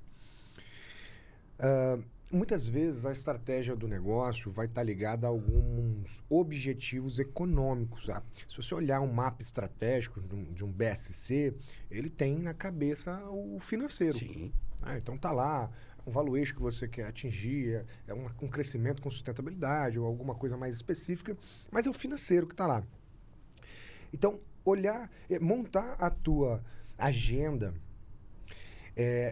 Muitas vezes a estratégia do negócio vai estar ligada a alguns objetivos econômicos. Tá? Se você olhar um mapa estratégico de um BSC, ele tem na cabeça o financeiro. Sim. Então tá lá, um valuation que você quer atingir, um crescimento com sustentabilidade ou alguma coisa mais específica, mas é o financeiro que está lá. Então, montar a tua agenda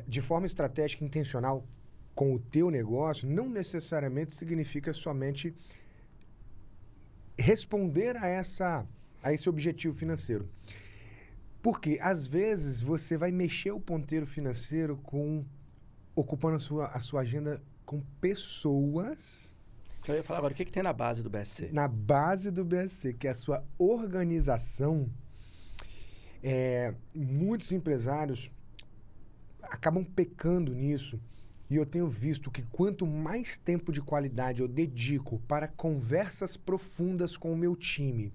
de forma estratégica e intencional com o teu negócio não necessariamente significa somente responder a esse objetivo financeiro. Porque, às vezes, você vai mexer o ponteiro financeiro ocupando a sua agenda com pessoas. Eu ia falar agora, o que tem na base do BSC? Na base do BSC, que é a sua organização, muitos empresários acabam pecando nisso. E eu tenho visto que quanto mais tempo de qualidade eu dedico para conversas profundas com o meu time,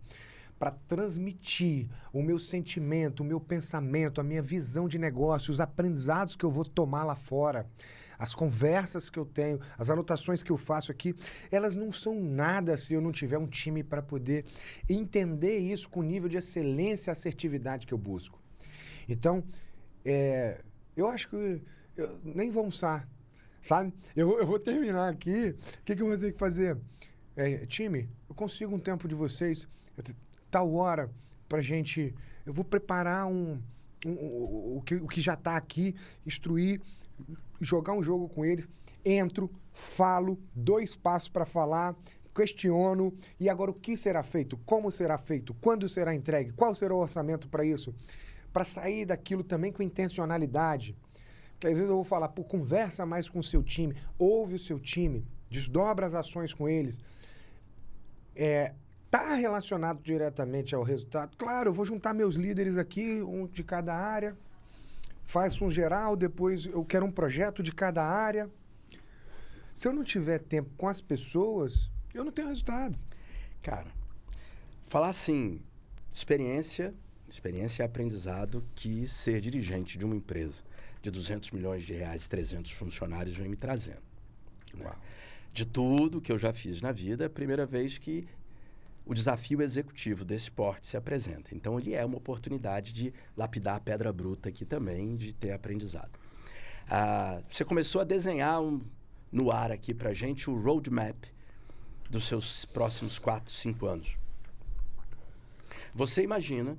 para transmitir o meu sentimento, o meu pensamento, a minha visão de negócio, os aprendizados que eu vou tomar lá fora, as conversas que eu tenho, as anotações que eu faço aqui, elas não são nada se eu não tiver um time para poder entender isso com o nível de excelência e assertividade que eu busco. Então, eu acho que nem vou almoçar, sabe? Eu vou terminar aqui, o que eu vou ter que fazer? Time, eu consigo um tempo de vocês, tal hora, pra gente... Eu vou preparar o que já está aqui, instruir, jogar um jogo com eles, entro, falo, dou espaço para falar, questiono, e agora o que será feito? Como será feito? Quando será entregue? Qual será o orçamento para isso? Para sair daquilo também com intencionalidade. Porque às vezes eu vou falar, conversa mais com o seu time, ouve o seu time, desdobra as ações com eles. Está relacionado diretamente ao resultado? Claro, eu vou juntar meus líderes aqui, um de cada área, faz um geral, depois eu quero um projeto de cada área. Se eu não tiver tempo com as pessoas, eu não tenho resultado. Cara, falar assim, experiência é aprendizado que ser dirigente de uma empresa de 200 milhões de reais, 300 funcionários vem me trazendo. Né? De tudo que eu já fiz na vida, é a primeira vez que o desafio executivo desse porte se apresenta. Então, ele é uma oportunidade de lapidar a pedra bruta aqui também, de ter aprendizado. Você começou a desenhar no ar aqui para a gente o roadmap dos seus próximos 4, 5 anos. Você imagina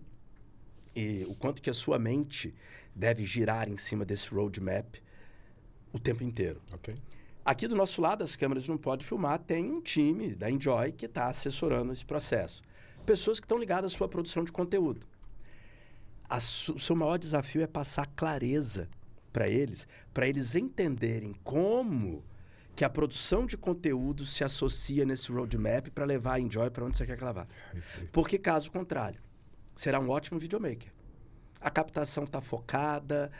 o quanto que a sua mente deve girar em cima desse roadmap o tempo inteiro. Ok. Aqui do nosso lado, as câmeras não podem filmar, tem um time da Enjoy que está assessorando esse processo. Pessoas que estão ligadas à sua produção de conteúdo. O seu maior desafio é passar clareza para eles entenderem como que a produção de conteúdo se associa nesse roadmap para levar a Enjoy para onde você quer que ela vá. Porque, caso contrário, será um ótimo videomaker. A captação está focada,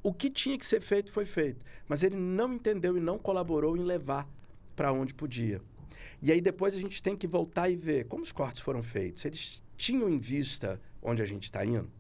o que tinha que ser feito foi feito, mas ele não entendeu e não colaborou em levar para onde podia. E aí depois a gente tem que voltar e ver como os cortes foram feitos. Eles tinham em vista onde a gente está indo?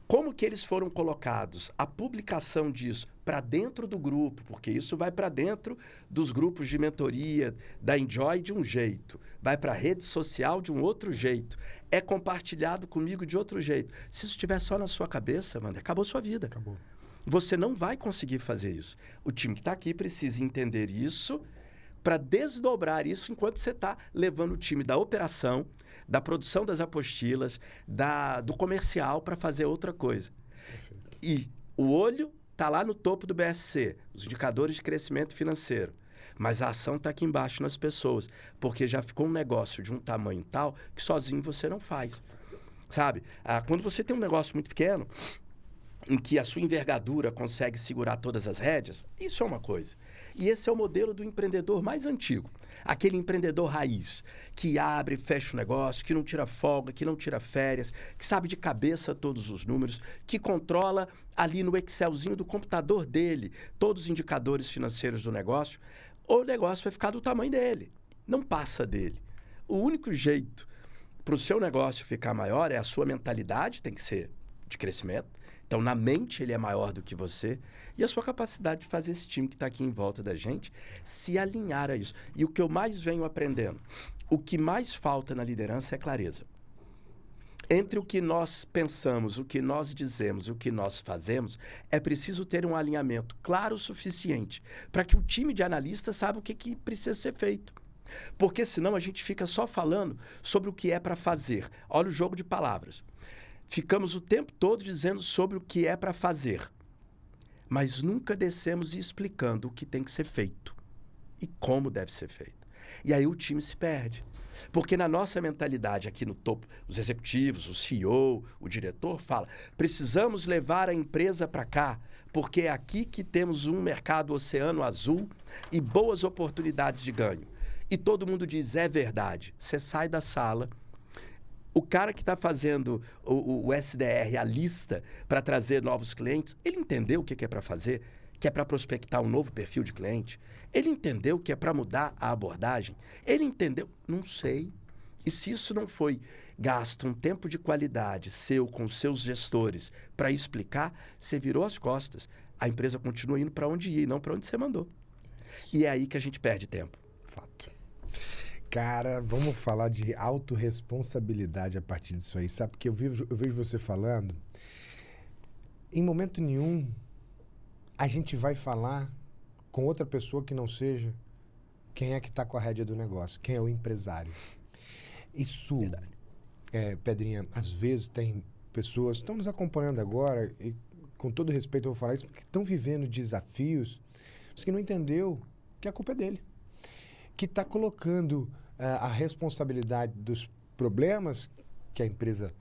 Como que eles foram colocados? A publicação disso para dentro do grupo, porque isso vai para dentro dos grupos de mentoria da Enjoy de um jeito, vai para a rede social de um outro jeito, é compartilhado comigo de outro jeito. Se isso estiver só na sua cabeça, mano, acabou sua vida. Acabou. Você não vai conseguir fazer isso. O time que está aqui precisa entender isso para desdobrar isso enquanto você está levando o time da operação, da produção das apostilas, do comercial para fazer outra coisa. Perfeito. E o olho está lá no topo do BSC, os indicadores de crescimento financeiro. Mas a ação está aqui embaixo nas pessoas, porque já ficou um negócio de um tamanho tal que sozinho você não faz. Sabe? Quando você tem um negócio muito pequeno, em que a sua envergadura consegue segurar todas as rédeas, isso é uma coisa. E esse é o modelo do empreendedor mais antigo. Aquele empreendedor raiz, que abre, fecha o negócio, que não tira folga, que não tira férias, que sabe de cabeça todos os números, que controla ali no Excelzinho do computador dele todos os indicadores financeiros do negócio. O negócio vai ficar do tamanho dele, não passa dele. O único jeito para o seu negócio ficar maior é a sua mentalidade, tem que ser de crescimento. Então, na mente, ele é maior do que você. E a sua capacidade de fazer esse time que está aqui em volta da gente se alinhar a isso. E o que eu mais venho aprendendo, o que mais falta na liderança é clareza. Entre o que nós pensamos, o que nós dizemos, o que nós fazemos, é preciso ter um alinhamento claro o suficiente para que o time de analistas saiba o que precisa ser feito. Porque senão a gente fica só falando sobre o que é para fazer. Olha o jogo de palavras. Ficamos o tempo todo dizendo sobre o que é para fazer, mas nunca descemos explicando o que tem que ser feito e como deve ser feito. E aí o time se perde. Porque na nossa mentalidade aqui no topo, os executivos, o CEO, o diretor fala, precisamos levar a empresa para cá, porque é aqui que temos um mercado oceano azul e boas oportunidades de ganho. E todo mundo diz, é verdade. Você sai da sala, o cara que está fazendo o SDR, a lista para trazer novos clientes, ele entendeu o que é para fazer, que é para prospectar um novo perfil de cliente? Ele entendeu que é para mudar a abordagem? Ele entendeu? Não sei. E se isso não foi gasto um tempo de qualidade seu com seus gestores para explicar, você virou as costas. A empresa continua indo para onde ia e não para onde você mandou. E é aí que a gente perde tempo. Fato. Cara, vamos falar de autorresponsabilidade a partir disso aí, sabe? Porque eu vejo você falando, em momento nenhum a gente vai falar com outra pessoa que não seja quem é que está com a rédea do negócio, quem é o empresário. Isso, Pedrinha, às vezes tem pessoas que estão nos acompanhando agora, e com todo respeito eu vou falar isso, que estão vivendo desafios, mas que não entendeu que a culpa é dele. Que está colocando a responsabilidade dos problemas que a empresa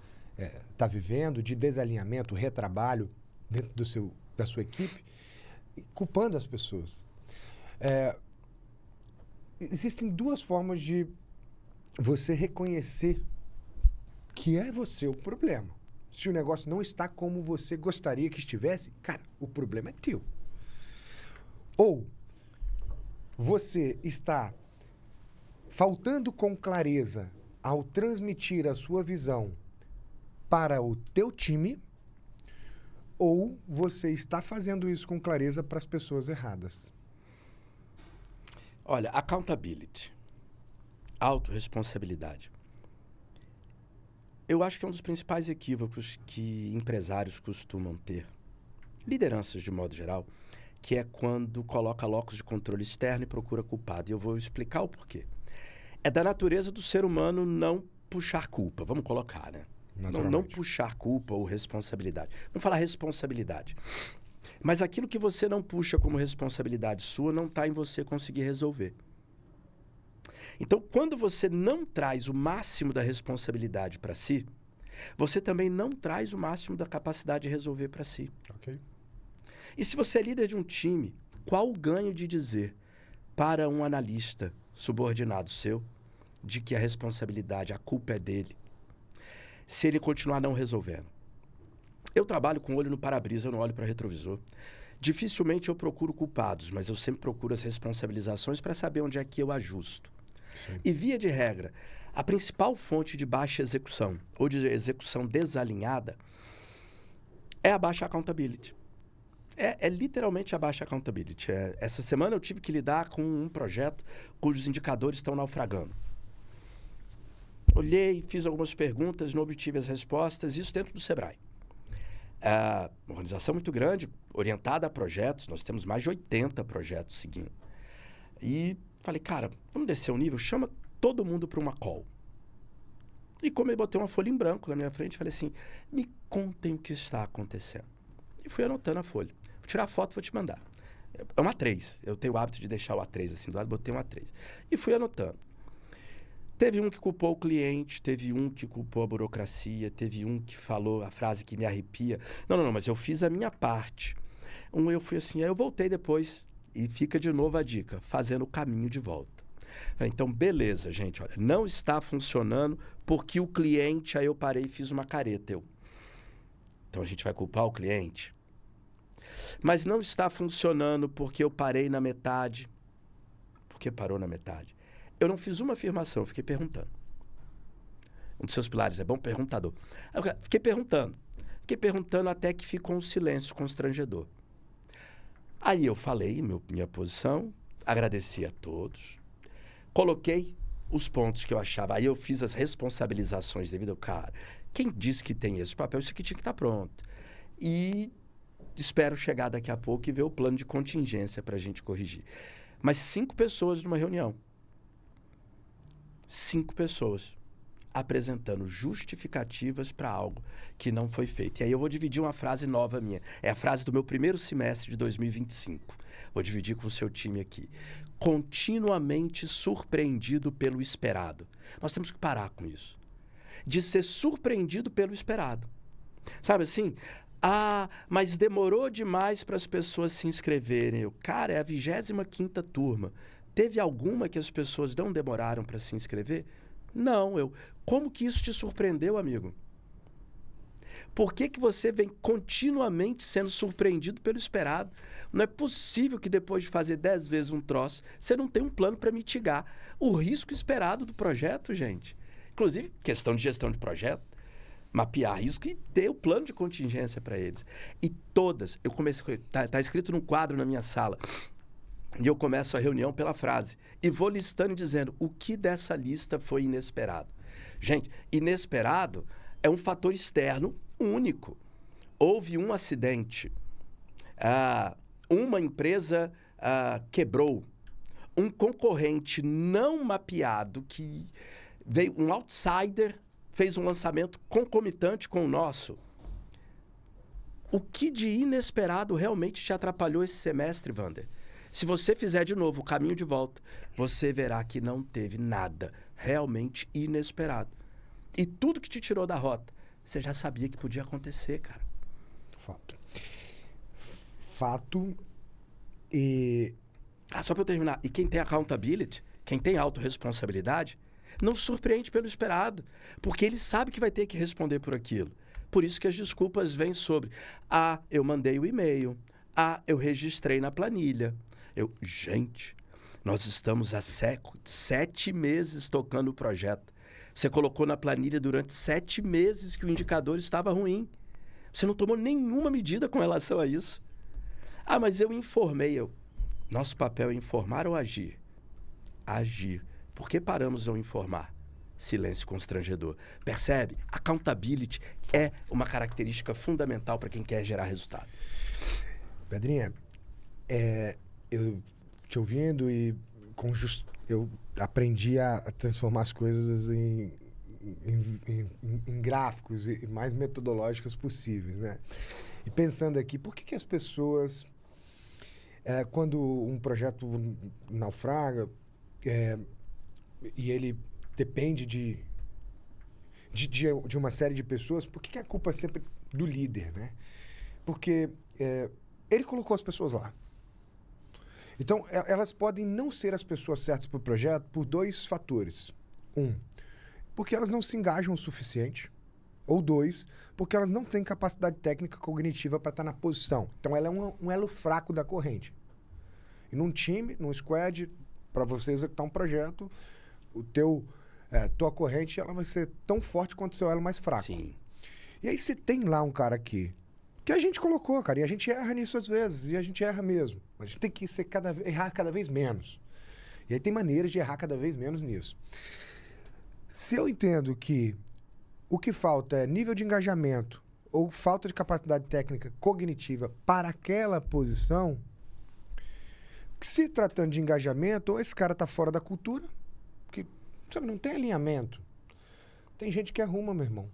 está vivendo, de desalinhamento, retrabalho dentro da sua equipe, culpando as pessoas. Existem duas formas de você reconhecer que é você o problema. Se o negócio não está como você gostaria que estivesse, cara, o problema é teu. Ou você está faltando com clareza ao transmitir a sua visão para o teu time, ou você está fazendo isso com clareza para as pessoas erradas? Olha, accountability, autorresponsabilidade. Eu acho que é um dos principais equívocos que empresários costumam ter, lideranças de modo geral, que é quando coloca locus de controle externo e procura culpado. E eu vou explicar o porquê. É da natureza do ser humano não puxar culpa, vamos colocar, né? Não puxar culpa ou responsabilidade. Vamos falar responsabilidade. Mas aquilo que você não puxa como responsabilidade sua não está em você conseguir resolver. Então, quando você não traz o máximo da responsabilidade para si, você também não traz o máximo da capacidade de resolver para si. Ok. E se você é líder de um time, qual o ganho de dizer para um analista subordinado seu de que a responsabilidade, a culpa é dele, se ele continuar não resolvendo? Eu trabalho com o olho no para-brisa, eu não olho para retrovisor. Dificilmente eu procuro culpados, mas eu sempre procuro as responsabilizações para saber onde é que eu ajusto. Sim. E via de regra, a principal fonte de baixa execução ou de execução desalinhada é a baixa accountability. É literalmente a baixa accountability. Essa semana eu tive que lidar com um projeto cujos indicadores estão naufragando. Olhei, fiz algumas perguntas, não obtive as respostas, isso dentro do Sebrae. Uma organização muito grande, orientada a projetos, nós temos mais de 80 projetos seguindo. E falei, cara, vamos descer o nível, chama todo mundo para uma call. E como eu botei uma folha em branco na minha frente, falei assim, me contem o que está acontecendo. E fui anotando a folha. Vou tirar a foto e vou te mandar. É uma A3. Eu tenho o hábito de deixar o A3 assim do lado, botei um A3. E fui anotando. Teve um que culpou o cliente, teve um que culpou a burocracia, teve um que falou a frase que me arrepia. Não, mas eu fiz a minha parte. Eu fui assim, aí eu voltei depois E fica de novo a dica, fazendo o caminho de volta. Então, beleza, gente, olha, não está funcionando porque o cliente, aí eu parei e fiz uma careta. Então, a gente vai culpar o cliente. Mas não está funcionando porque eu parei na metade. Por que parou na metade? Eu não fiz uma afirmação, eu fiquei perguntando. Um dos seus pilares é bom perguntador. Fiquei perguntando até que ficou um silêncio constrangedor. Aí eu falei minha posição, agradeci a todos, coloquei os pontos que eu achava. Aí eu fiz as responsabilizações devido ao cara. Quem disse que tem esse papel? Isso aqui tinha que estar pronto. E espero chegar daqui a pouco e ver o plano de contingência para a gente corrigir. Mas 5 pessoas numa reunião. 5 pessoas apresentando justificativas para algo que não foi feito. E aí eu vou dividir uma frase nova minha. É a frase do meu primeiro semestre de 2025. Vou dividir com o seu time aqui. Continuamente surpreendido pelo esperado. Nós temos que parar com isso. De ser surpreendido pelo esperado. Sabe assim? Mas demorou demais para as pessoas se inscreverem. Cara, é a 25ª turma. Teve alguma que as pessoas não demoraram para se inscrever? Não, como que isso te surpreendeu, amigo? Por que você vem continuamente sendo surpreendido pelo esperado? Não é possível que depois de fazer 10 vezes um troço, você não tenha um plano para mitigar o risco esperado do projeto, gente. Inclusive, questão de gestão de projeto, mapear risco e ter o plano de contingência para eles. E todas, eu comecei, tá escrito num quadro na minha sala, e eu começo a reunião pela frase. E vou listando e dizendo o que dessa lista foi inesperado. Gente, inesperado é um fator externo único. Houve um acidente. Uma empresa quebrou. Um concorrente não mapeado, que veio um outsider, fez um lançamento concomitante com o nosso. O que de inesperado realmente te atrapalhou esse semestre, Wander? Se você fizer de novo o caminho de volta, você verá que não teve nada realmente inesperado. E tudo que te tirou da rota, você já sabia que podia acontecer, cara. Fato. E... só para eu terminar. E quem tem accountability, quem tem autorresponsabilidade, não surpreende pelo esperado. Porque ele sabe que vai ter que responder por aquilo. Por isso que as desculpas vêm sobre... eu mandei o e-mail. Eu registrei na planilha. Gente, nós estamos há 7 meses tocando o projeto. Você colocou na planilha durante 7 meses que o indicador estava ruim. Você não tomou nenhuma medida com relação a isso. Mas eu informei. Nosso papel é informar ou agir? Agir. Por que paramos de não informar? Silêncio constrangedor. Percebe? Accountability é uma característica fundamental para quem quer gerar resultado. Pedrinha, eu te ouvindo e eu aprendi a transformar as coisas em gráficos e mais metodológicas possíveis, né? E pensando aqui, por que as pessoas, quando um projeto naufraga e ele depende de uma série de pessoas, por que a culpa é sempre do líder, né? Porque ele colocou as pessoas lá. Então, elas podem não ser as pessoas certas para o projeto por 2 fatores. 1, porque elas não se engajam o suficiente. Ou 2, porque elas não têm capacidade técnica cognitiva para estar na posição. Então, ela é um elo fraco da corrente. E num time, num squad, para você executar um projeto, tua corrente ela vai ser tão forte quanto o seu elo mais fraco. Sim. E aí você tem lá um cara aqui que a gente colocou, cara, e a gente erra nisso às vezes, e a gente erra mesmo. A gente tem que errar cada vez menos. E aí tem maneiras de errar cada vez menos nisso. Se eu entendo que o que falta é nível de engajamento ou falta de capacidade técnica cognitiva para aquela posição, se tratando de engajamento, ou esse cara tá fora da cultura, que sabe, não tem alinhamento. Tem gente que arruma, meu irmão,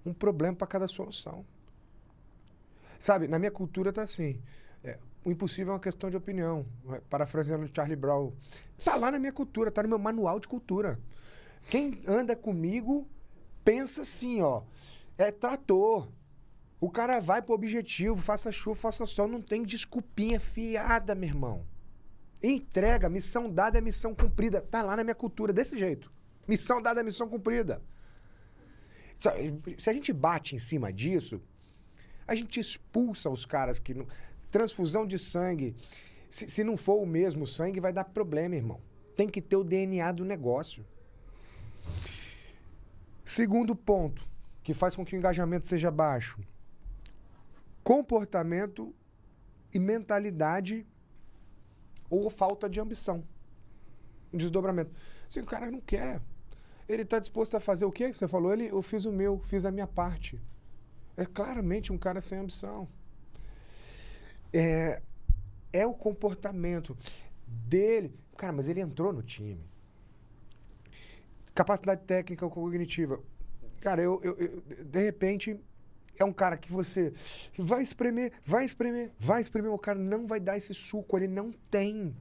um problema para cada solução. Sabe, na minha cultura tá assim, o impossível é uma questão de opinião, parafraseando Charlie Brown. Tá lá na minha cultura, tá no meu manual de cultura. Quem anda comigo pensa assim, é trator. O cara vai pro objetivo, faça chuva, faça sol, não tem desculpinha fiada, meu irmão. Entrega, missão dada é missão cumprida. Tá lá na minha cultura, desse jeito. Missão dada é missão cumprida. Se a gente bate em cima disso, a gente expulsa os caras que... Não... Transfusão de sangue. Se não for o mesmo sangue, vai dar problema, irmão. Tem que ter o DNA do negócio. Segundo ponto, que faz com que o engajamento seja baixo. Comportamento e mentalidade ou falta de ambição. Um desdobramento. Se o cara não quer, ele está disposto a fazer o quê que você falou? Eu fiz o meu, fiz a minha parte. É claramente um cara sem ambição. É o comportamento dele. Cara, mas ele entrou no time. Capacidade técnica ou cognitiva. Cara, de repente, é um cara que você vai espremer. O cara não vai dar esse suco, ele não tem.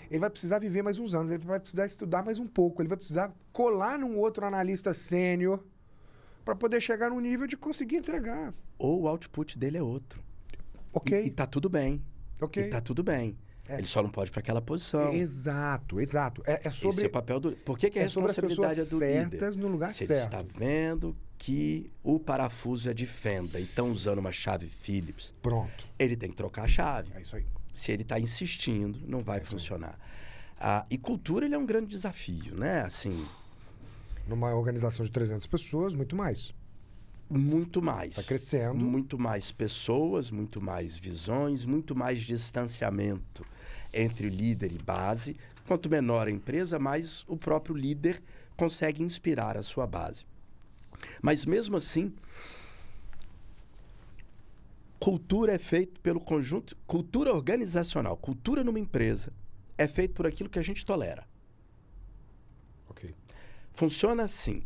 Ele vai precisar viver mais uns anos, ele vai precisar estudar mais um pouco, ele vai precisar colar num outro analista sênior para poder chegar no nível de conseguir entregar. Ou o output dele é outro. Ok. E tá tudo bem. Ok. E tá tudo bem. Ele só não pode para aquela posição. Exato. É sobre... Esse é o papel do... Por que a responsabilidade é do líder? Certas no lugar Se certo. ele está vendo que o parafuso é de fenda e estão usando uma chave Phillips, Pronto. ele tem que trocar a chave. É isso aí. Se ele está insistindo, não vai funcionar. E cultura, ele é um grande desafio, né? Assim... Numa organização de 300 pessoas, muito mais. Muito mais. Está crescendo. Muito mais pessoas, muito mais visões, muito mais distanciamento entre líder e base. Quanto menor a empresa, mais o próprio líder consegue inspirar a sua base. Mas mesmo assim, cultura é feito pelo conjunto... Cultura organizacional, cultura numa empresa, é feito por aquilo que a gente tolera. Ok. Funciona assim.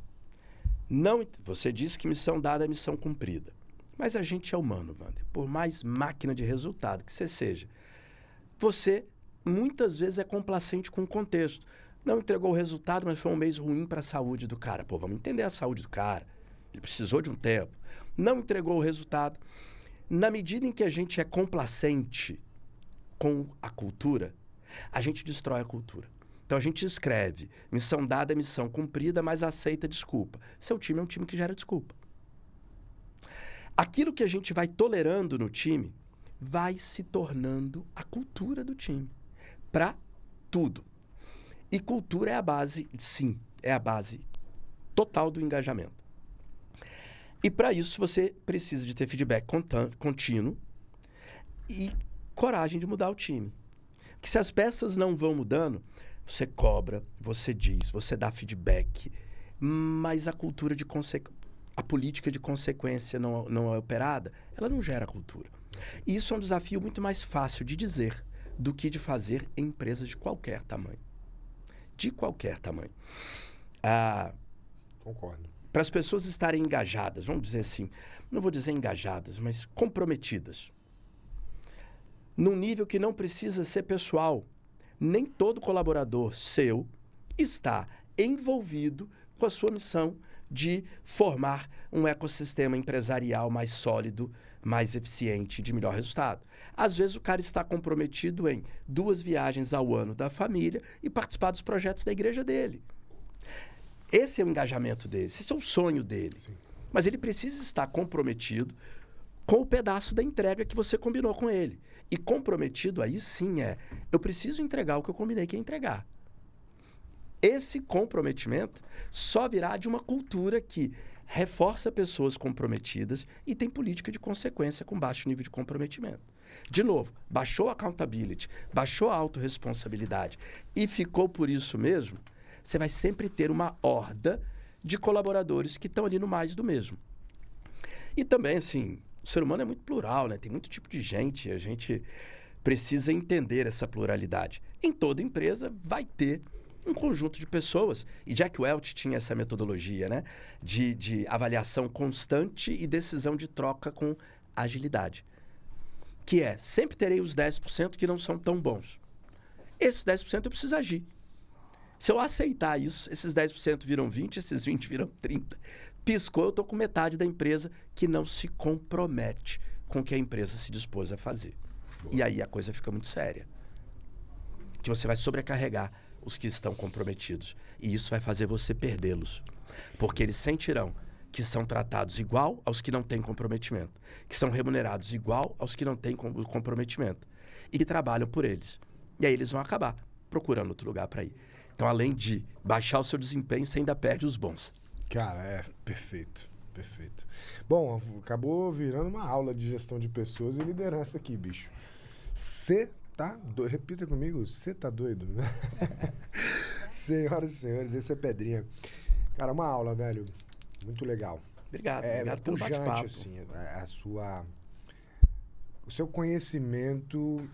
Não, você disse que missão dada é missão cumprida. Mas a gente é humano, Wander. Por mais máquina de resultado que você seja, você muitas vezes é complacente com o contexto. Não entregou o resultado, mas foi um mês ruim para a saúde do cara. Pô, vamos entender a saúde do cara. Ele precisou de um tempo. Não entregou o resultado. Na medida em que a gente é complacente com a cultura, a gente destrói a cultura. Então a gente escreve, missão dada é missão cumprida, mas aceita desculpa. Seu time é um time que gera desculpa. Aquilo que a gente vai tolerando no time vai se tornando a cultura do time. Para tudo. E cultura é a base, sim, é a base total do engajamento. E para isso você precisa de ter feedback contínuo e coragem de mudar o time. Porque se as peças não vão mudando, você cobra, você diz, você dá feedback, mas a cultura de a política de consequência não é operada, ela não gera cultura. E isso é um desafio muito mais fácil de dizer do que de fazer em empresas de qualquer tamanho. De qualquer tamanho. Concordo. Para as pessoas estarem engajadas, vamos dizer assim, não vou dizer engajadas, mas comprometidas, num nível que não precisa ser pessoal. Nem todo colaborador seu está envolvido com a sua missão de formar um ecossistema empresarial mais sólido, mais eficiente, de melhor resultado. Às vezes o cara está comprometido em 2 viagens ao ano da família e participar dos projetos da igreja dele. Esse é o engajamento dele, esse é o sonho dele. Sim. Mas ele precisa estar comprometido com o pedaço da entrega que você combinou com ele. E comprometido aí sim eu preciso entregar o que eu combinei que ia entregar. Esse comprometimento só virá de uma cultura que reforça pessoas comprometidas e tem política de consequência com baixo nível de comprometimento. De novo, baixou a accountability, baixou a autorresponsabilidade e ficou por isso mesmo, você vai sempre ter uma horda de colaboradores que estão ali no mais do mesmo. E também, assim, o ser humano é muito plural, né? Tem muito tipo de gente, a gente precisa entender essa pluralidade. Em toda empresa vai ter um conjunto de pessoas, e Jack Welch tinha essa metodologia, né? De avaliação constante e decisão de troca com agilidade. Que é, sempre terei os 10% que não são tão bons. Esses 10% eu preciso agir. Se eu aceitar isso, esses 10% viram 20%, esses 20% viram 30%. Piscou, eu estou com metade da empresa que não se compromete com o que a empresa se dispôs a fazer. Boa. E aí a coisa fica muito séria. que você vai sobrecarregar os que estão comprometidos. E isso vai fazer você perdê-los. Porque eles sentirão que são tratados igual aos que não têm comprometimento, que são remunerados igual aos que não têm comprometimento e que trabalham por eles. E aí eles vão acabar procurando outro lugar para ir. Então, além de baixar o seu desempenho, você ainda perde os bons. Cara, perfeito. Perfeito. Bom, acabou virando uma aula de gestão de pessoas e liderança aqui, bicho. Você tá doido? Repita comigo, você tá doido, né? Senhoras e senhores, esse é Pedrinha. Cara, uma aula, velho. Muito legal. Obrigado, obrigado pelo bate-papo. Assim, o seu conhecimento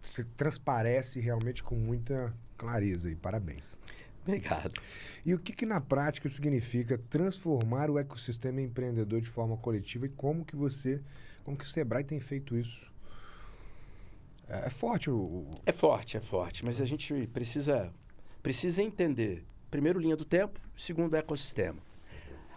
se transparece realmente com muita clareza e parabéns. Obrigado. E o que na prática significa transformar o ecossistema empreendedor de forma coletiva e como que o Sebrae tem feito isso? É forte É forte, mas a gente precisa entender, primeiro, linha do tempo, segundo, ecossistema.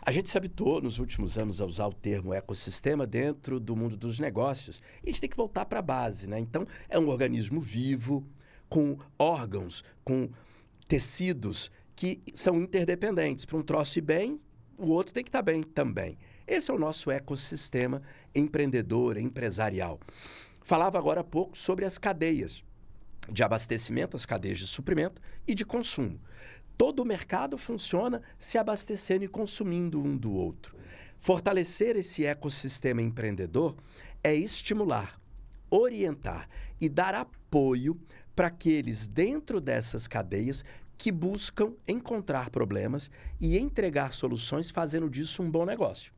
A gente se habituou nos últimos anos a usar o termo ecossistema dentro do mundo dos negócios e a gente tem que voltar para a base, né? Então, é um organismo vivo, com órgãos, com tecidos que são interdependentes. Para um troço ir bem, o outro tem que estar bem também. Esse é o nosso ecossistema empreendedor, empresarial. Falava agora há pouco sobre as cadeias de abastecimento, as cadeias de suprimento e de consumo. Todo o mercado funciona se abastecendo e consumindo um do outro. Fortalecer esse ecossistema empreendedor é estimular, orientar e dar apoio para aqueles dentro dessas cadeias que buscam encontrar problemas e entregar soluções, fazendo disso um bom negócio.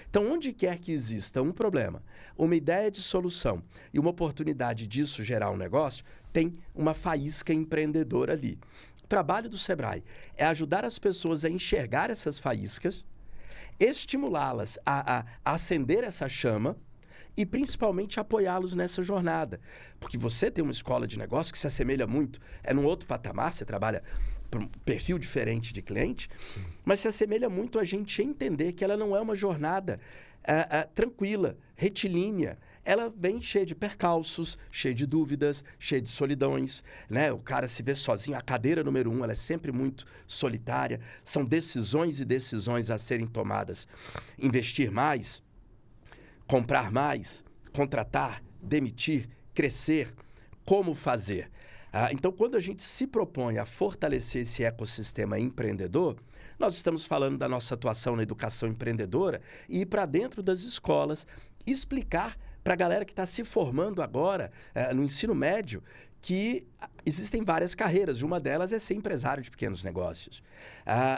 Então, onde quer que exista um problema, uma ideia de solução e uma oportunidade disso gerar um negócio, tem uma faísca empreendedora ali. O trabalho do Sebrae é ajudar as pessoas a enxergar essas faíscas, estimulá-las a acender essa chama e, principalmente, apoiá-los nessa jornada. Porque você tem uma escola de negócio que se assemelha muito, é num outro patamar, você trabalha para um perfil diferente de cliente, sim, mas se assemelha muito a gente entender que ela não é uma jornada tranquila, retilínea. Ela vem cheia de percalços, cheia de dúvidas, cheia de solidões, né? O cara se vê sozinho. A cadeira número 1, ela é sempre muito solitária. São decisões e decisões a serem tomadas. Investir mais, comprar mais, contratar, demitir, crescer, como fazer. Então, quando a gente se propõe a fortalecer esse ecossistema empreendedor, nós estamos falando da nossa atuação na educação empreendedora e ir para dentro das escolas, explicar para a galera que está se formando agora no ensino médio que existem várias carreiras. Uma delas é ser empresário de pequenos negócios.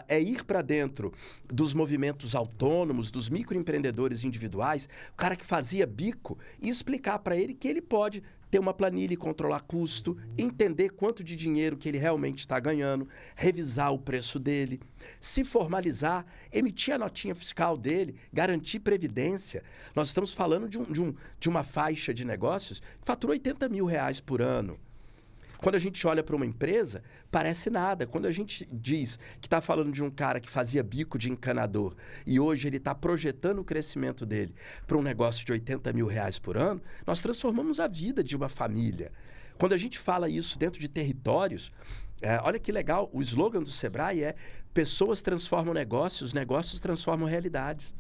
É ir para dentro dos movimentos autônomos, dos microempreendedores individuais, o cara que fazia bico, e explicar para ele que ele pode ter uma planilha e controlar custo, entender quanto de dinheiro que ele realmente está ganhando, revisar o preço dele, se formalizar, emitir a notinha fiscal dele, garantir previdência. Nós estamos falando de uma faixa de negócios que fatura R$80 mil por ano. Quando a gente olha para uma empresa, parece nada. Quando a gente diz que está falando de um cara que fazia bico de encanador e hoje ele está projetando o crescimento dele para um negócio de R$80 mil por ano, nós transformamos a vida de uma família. Quando a gente fala isso dentro de territórios, olha que legal, o slogan do Sebrae é: pessoas transformam negócios, negócios transformam realidades.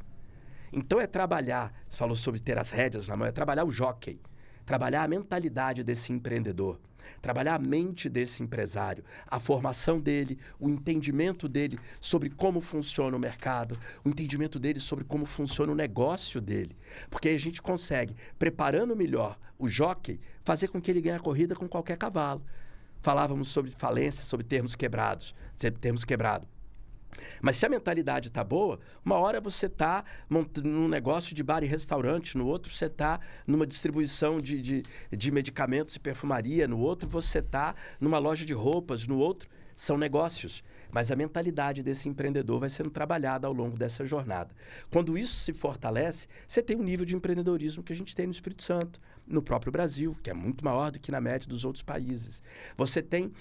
Então é trabalhar, você falou sobre ter as rédeas na mão, é trabalhar o jockey, trabalhar a mentalidade desse empreendedor, trabalhar a mente desse empresário, a formação dele, o entendimento dele sobre como funciona o mercado, o entendimento dele sobre como funciona o negócio dele. Porque aí a gente consegue, preparando melhor o jockey, fazer com que ele ganhe a corrida com qualquer cavalo. Falávamos sobre falência, sobre termos quebrados. Mas se a mentalidade está boa, uma hora você está num negócio de bar e restaurante, no outro você está numa distribuição de medicamentos e perfumaria, no outro você está numa loja de roupas, no outro são negócios. Mas a mentalidade desse empreendedor vai sendo trabalhada ao longo dessa jornada. Quando isso se fortalece, você tem um nível de empreendedorismo que a gente tem no Espírito Santo. no próprio Brasil, que é muito maior do que na média dos outros países. Você tem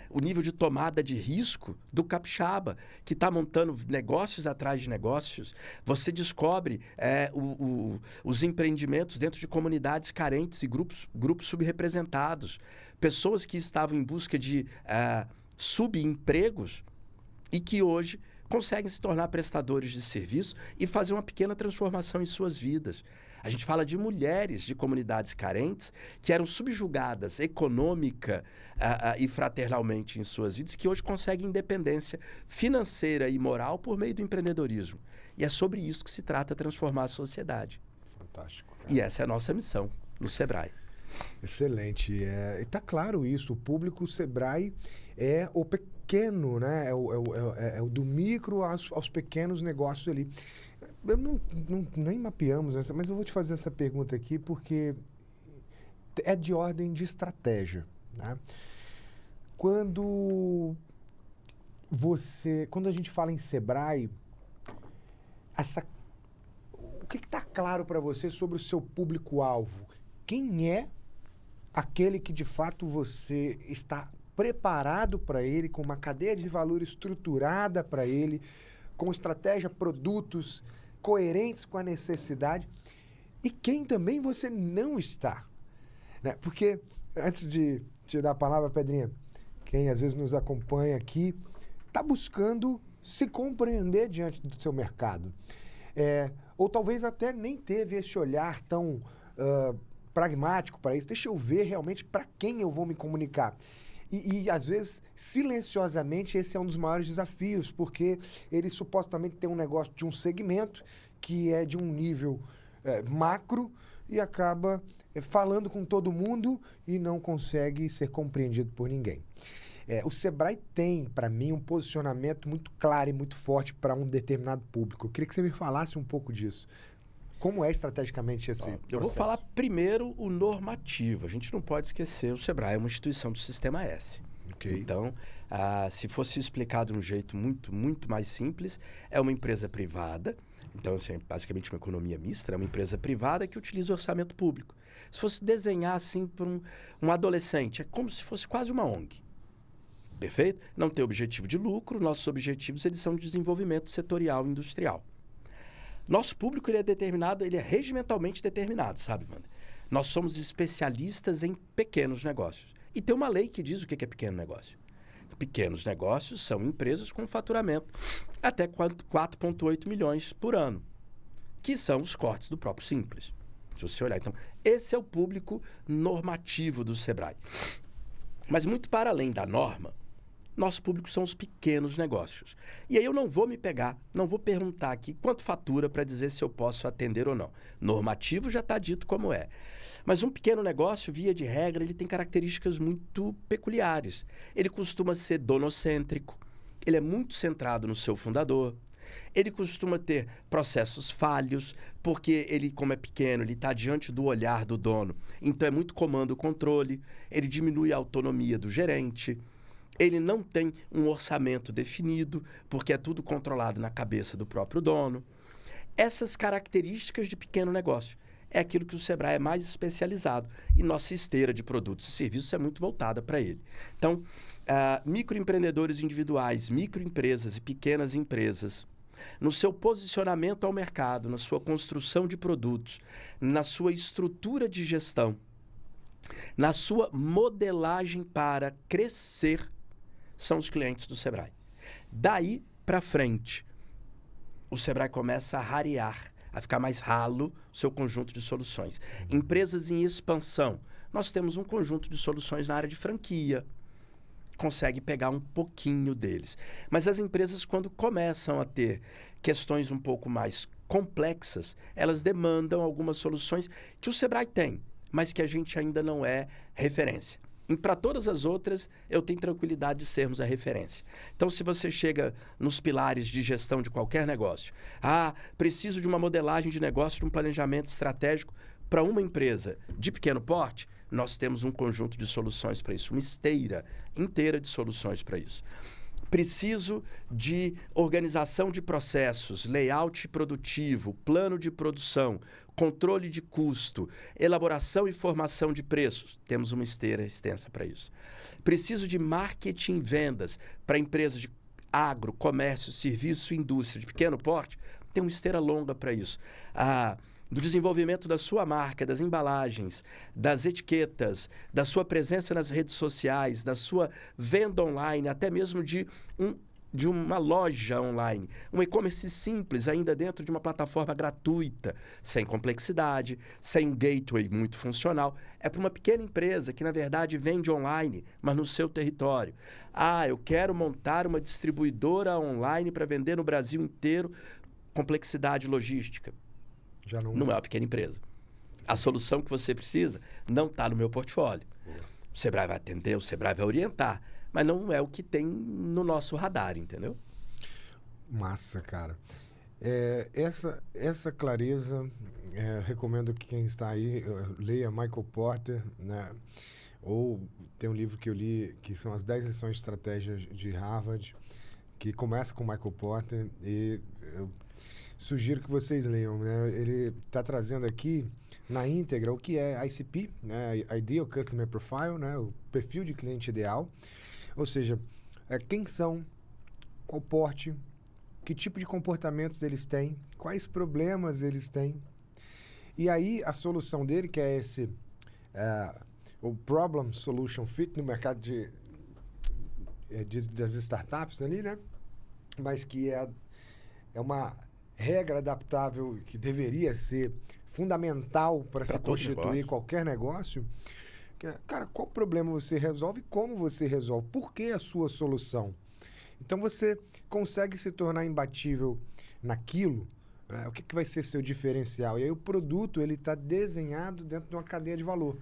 o nível de tomada de risco do capixaba, que está montando negócios atrás de negócios. Você descobre os empreendimentos dentro de comunidades carentes e grupos subrepresentados. Pessoas que estavam em busca de subempregos e que hoje conseguem se tornar prestadores de serviço e fazer uma pequena transformação em suas vidas. A gente fala de mulheres de comunidades carentes que eram subjugadas econômica e fraternalmente em suas vidas, que hoje conseguem independência financeira e moral por meio do empreendedorismo. E é sobre isso que se trata transformar a sociedade. Fantástico. E essa é a nossa missão no Sebrae. Excelente. E está claro isso. O público Sebrae é o pequeno, né? É o do micro aos pequenos negócios ali. Eu nem mapeamos essa, mas eu vou te fazer essa pergunta aqui porque é de ordem de estratégia, né? Quando a gente fala em Sebrae, o que está claro para você sobre o seu público-alvo? Quem é aquele que de fato você está preparado para ele, com uma cadeia de valor estruturada para ele, com estratégia, produtos coerentes com a necessidade, e quem também você não está, né? Porque, antes de te dar a palavra, Pedrinha, quem às vezes nos acompanha aqui, está buscando se compreender diante do seu mercado. Ou talvez até nem teve esse olhar tão pragmático para isso. Deixa eu ver realmente para quem eu vou me comunicar. E, às vezes, silenciosamente, esse é um dos maiores desafios, porque ele supostamente tem um negócio de um segmento que é de um nível macro e acaba falando com todo mundo e não consegue ser compreendido por ninguém. O Sebrae tem, para mim, um posicionamento muito claro e muito forte para um determinado público. Eu queria que você me falasse um pouco disso. Como é estrategicamente esse processo? Eu vou falar primeiro o normativo. A gente não pode esquecer, o Sebrae é uma instituição do Sistema S. Okay. Então, se fosse explicado de um jeito muito, muito mais simples, é uma empresa privada. Então, assim, basicamente uma economia mista, é uma empresa privada que utiliza orçamento público. Se fosse desenhar assim para um adolescente, é como se fosse quase uma ONG. Perfeito? Não tem objetivo de lucro, nossos objetivos eles são de desenvolvimento setorial e industrial. Nosso público ele é determinado, ele é regimentalmente determinado, sabe, Wander? Nós somos especialistas em pequenos negócios. E tem uma lei que diz o que é pequeno negócio. Pequenos negócios são empresas com faturamento até 4,8 milhões por ano, que são os cortes do próprio Simples. Se você olhar, então, esse é o público normativo do Sebrae. Mas muito para além da norma, nosso público são os pequenos negócios. E aí eu não vou não vou perguntar aqui quanto fatura para dizer se eu posso atender ou não. Normativo já está dito como é. Mas um pequeno negócio, via de regra, ele tem características muito peculiares. Ele costuma ser donocêntrico, ele é muito centrado no seu fundador, ele costuma ter processos falhos, porque ele, como é pequeno, ele está diante do olhar do dono. Então é muito comando-controle, ele diminui a autonomia do gerente. Ele não tem um orçamento definido, porque é tudo controlado na cabeça do próprio dono. Essas características de pequeno negócio é aquilo que o Sebrae é mais especializado. E nossa esteira de produtos e serviços é muito voltada para ele. Então, microempreendedores individuais, microempresas e pequenas empresas, no seu posicionamento ao mercado, na sua construção de produtos, na sua estrutura de gestão, na sua modelagem para crescer, são os clientes do Sebrae. Daí para frente, o Sebrae começa a rarear, a ficar mais ralo o seu conjunto de soluções. Empresas em expansão, nós temos um conjunto de soluções na área de franquia, consegue pegar um pouquinho deles. Mas as empresas, quando começam a ter questões um pouco mais complexas, elas demandam algumas soluções que o Sebrae tem, mas que a gente ainda não é referência. E para todas as outras, eu tenho tranquilidade de sermos a referência. Então, se você chega nos pilares de gestão de qualquer negócio, preciso de uma modelagem de negócio, de um planejamento estratégico para uma empresa de pequeno porte, nós temos um conjunto de soluções para isso, uma esteira inteira de soluções para isso. Preciso de organização de processos, layout produtivo, plano de produção, controle de custo, elaboração e formação de preços. Temos uma esteira extensa para isso. Preciso de marketing e vendas para empresas de agro, comércio, serviço e indústria de pequeno porte. Tem uma esteira longa para isso. Do desenvolvimento da sua marca, das embalagens, das etiquetas, da sua presença nas redes sociais, da sua venda online, até mesmo de uma loja online. Um e-commerce simples, ainda dentro de uma plataforma gratuita, sem complexidade, sem um gateway muito funcional. É para uma pequena empresa que, na verdade, vende online, mas no seu território. Eu quero montar uma distribuidora online para vender no Brasil inteiro. Complexidade logística. Já não é uma pequena empresa. A solução que você precisa não está no meu portfólio. O Sebrae vai atender, o Sebrae vai orientar, mas não é o que tem no nosso radar, entendeu? Massa, cara. Essa clareza, recomendo que quem está aí leia Michael Porter, né? Ou tem um livro que eu li, que são as 10 lições de estratégia de Harvard, que começa com Michael Porter, e eu sugiro que vocês leiam, né? Ele está trazendo aqui na íntegra o que é ICP, né? Ideal Customer Profile, né? O perfil de cliente ideal. Ou seja, quem são, qual porte, que tipo de comportamentos eles têm, quais problemas eles têm. E aí a solução dele, que é esse o Problem Solution Fit no mercado das startups ali, né? Mas que é uma regra adaptável que deveria ser fundamental para se constituir qualquer negócio. Cara, qual problema você resolve e como você resolve? Por que a sua solução? Então, você consegue se tornar imbatível naquilo, né? O que vai ser seu diferencial? E aí o produto está desenhado dentro de uma cadeia de valor.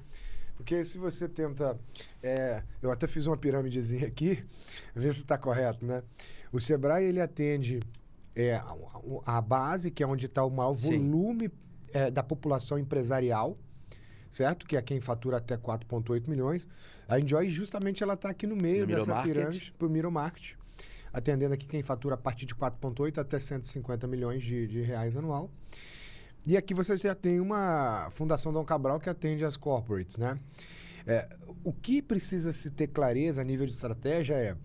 Porque se você tenta... eu até fiz uma pirâmidezinha aqui, ver se está correto, né? O Sebrae, ele atende... a base, que é onde está o maior volume da população empresarial, certo? Que é quem fatura até 4,8 milhões. A Enjoy, justamente, ela está aqui no meio dessa pirâmide, para o Middle Market, atendendo aqui quem fatura a partir de 4,8 até 150 milhões de reais anual. E aqui você já tem uma Fundação Dom Cabral que atende as corporates, né? O que precisa se ter clareza a nível de estratégia é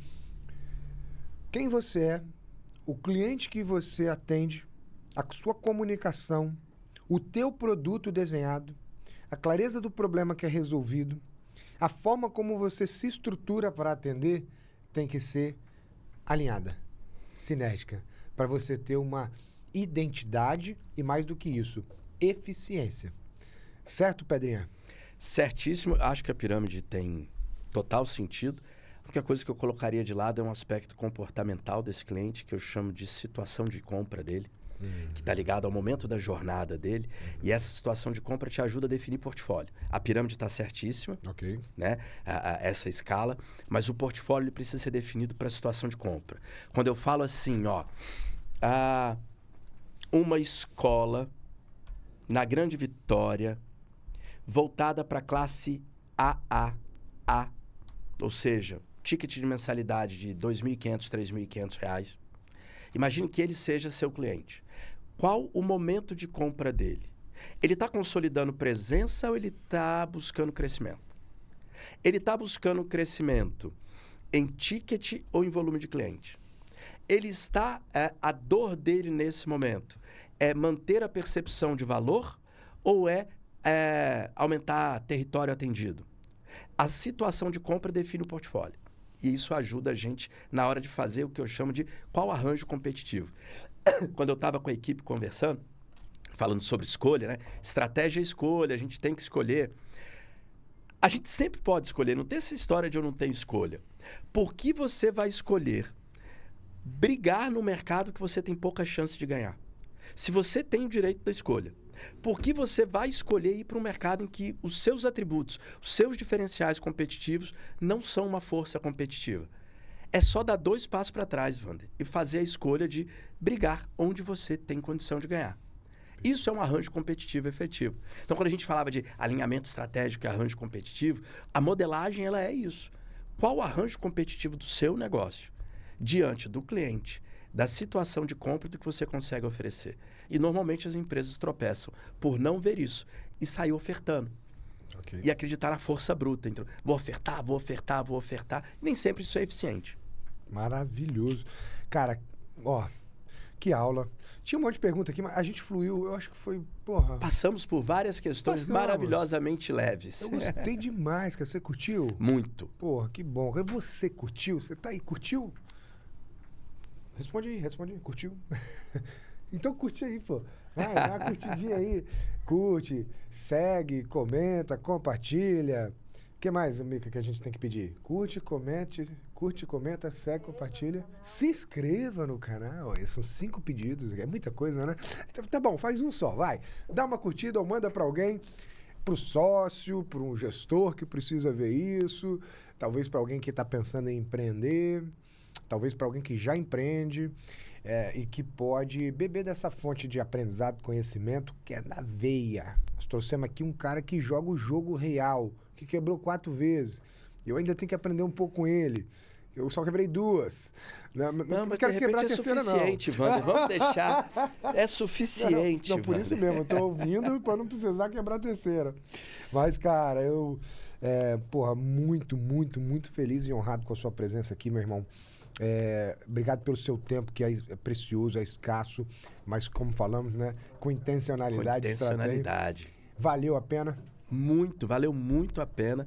quem você é, o cliente que você atende, a sua comunicação, o teu produto desenhado, a clareza do problema que é resolvido, a forma como você se estrutura para atender tem que ser alinhada, sinérgica, para você ter uma identidade e, mais do que isso, eficiência. Certo, Pedrinha? Certíssimo. Acho que a pirâmide tem total sentido. A única coisa que eu colocaria de lado é um aspecto comportamental desse cliente, que eu chamo de situação de compra dele, que está ligado ao momento da jornada dele. E essa situação de compra te ajuda a definir portfólio. A pirâmide está certíssima, né? Essa escala, mas o portfólio ele precisa ser definido para a situação de compra. Quando eu falo assim, uma escola na Grande Vitória voltada para a classe AAA, ou seja, ticket de mensalidade de R$ 2.500, R$ 3.500. Imagine que ele seja seu cliente. Qual o momento de compra dele? Ele está consolidando presença ou ele está buscando crescimento? Ele está buscando crescimento em ticket ou em volume de cliente? Ele está... a dor dele nesse momento é manter a percepção de valor ou aumentar território atendido? A situação de compra define o portfólio. E isso ajuda a gente na hora de fazer o que eu chamo de qual arranjo competitivo. Quando eu estava com a equipe conversando, falando sobre escolha, né? Estratégia e escolha, a gente tem que escolher. A gente sempre pode escolher, não tem essa história de eu não tenho escolha. Por que você vai escolher brigar no mercado que você tem pouca chance de ganhar? Se você tem o direito da escolha, por que você vai escolher ir para um mercado em que os seus atributos, os seus diferenciais competitivos não são uma força competitiva? É só dar 2 passos para trás, Wander, e fazer a escolha de brigar onde você tem condição de ganhar. Isso é um arranjo competitivo efetivo. Então, quando a gente falava de alinhamento estratégico e arranjo competitivo, a modelagem ela é isso. Qual o arranjo competitivo do seu negócio diante do cliente, da situação de compra do que você consegue oferecer. E normalmente as empresas tropeçam por não ver isso e sair ofertando. Ok. E acreditar na força bruta. Então, vou ofertar, vou ofertar, vou ofertar. Nem sempre isso é eficiente. Maravilhoso. Cara, ó, que aula. Tinha um monte de pergunta aqui, mas a gente fluiu, eu acho que foi, porra. Passamos por várias questões maravilhosamente leves. Eu gostei demais, cara. Você curtiu? Muito. Porra, que bom. Você curtiu? Você tá aí, curtiu? Responde aí. Curtiu? Então curte aí, pô. Vai, dá uma curtidinha aí. Curte, segue, comenta, compartilha. O que mais, amiga, que a gente tem que pedir? Curte, comenta, segue, compartilha. Se inscreva no canal. Esses são 5 pedidos. É muita coisa, né? Então, tá bom, faz um só, vai. Dá uma curtida ou manda pra alguém, pro sócio, pro um gestor que precisa ver isso. Talvez pra alguém que tá pensando em empreender. Talvez para alguém que já empreende e que pode beber dessa fonte de aprendizado, conhecimento, que é na veia. Nós trouxemos aqui um cara que joga o jogo real, que quebrou 4 vezes. Eu ainda tenho que aprender um pouco com ele. Eu só quebrei 2. Não, mas quero quebrar a terceira, suficiente, não. Wander. Vamos deixar. É suficiente. Não, por isso mesmo. Eu tô ouvindo para não precisar quebrar a terceira. Mas, cara, eu... porra, muito, muito, muito feliz e honrado com a sua presença aqui, meu irmão. Obrigado pelo seu tempo, que é precioso, é escasso, mas como falamos, né? Com intencionalidade. Com intencionalidade. Valeu a pena? Muito, valeu muito a pena.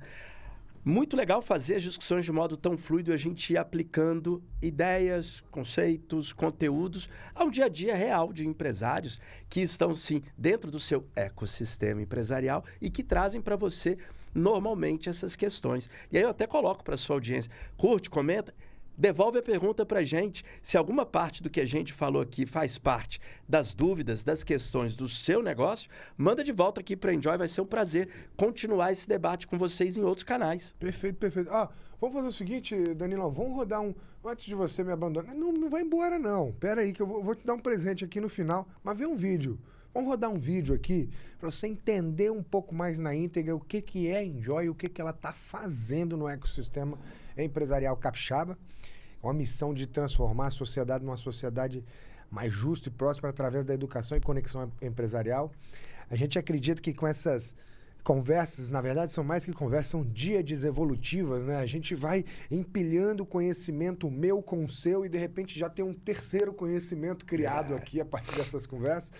Muito legal fazer as discussões de modo tão fluido, a gente ir aplicando ideias, conceitos, conteúdos ao dia a dia real de empresários que estão, sim, dentro do seu ecossistema empresarial e que trazem para você, normalmente, essas questões. E aí eu até coloco para a sua audiência, curte, comenta, devolve a pergunta para a gente. Se alguma parte do que a gente falou aqui faz parte das dúvidas, das questões do seu negócio, manda de volta aqui para a Enjoy. Vai ser um prazer continuar esse debate com vocês em outros canais. Perfeito, perfeito. Vamos fazer o seguinte, Danilão. Vamos rodar um... Antes de você me abandonar... Não vai embora, não. Pera aí que eu vou te dar um presente aqui no final. Mas vê um vídeo. Vamos rodar um vídeo aqui para você entender um pouco mais na íntegra o que é a Enjoy, o que ela está fazendo no ecossistema empresarial capixaba. Uma missão de transformar a sociedade numa sociedade mais justa e próspera através da educação e conexão empresarial. A gente acredita que com essas conversas, na verdade, são mais que conversas, são díades evolutivas, né? A gente vai empilhando o conhecimento meu com o seu e, de repente, já tem um terceiro conhecimento criado aqui a partir dessas conversas.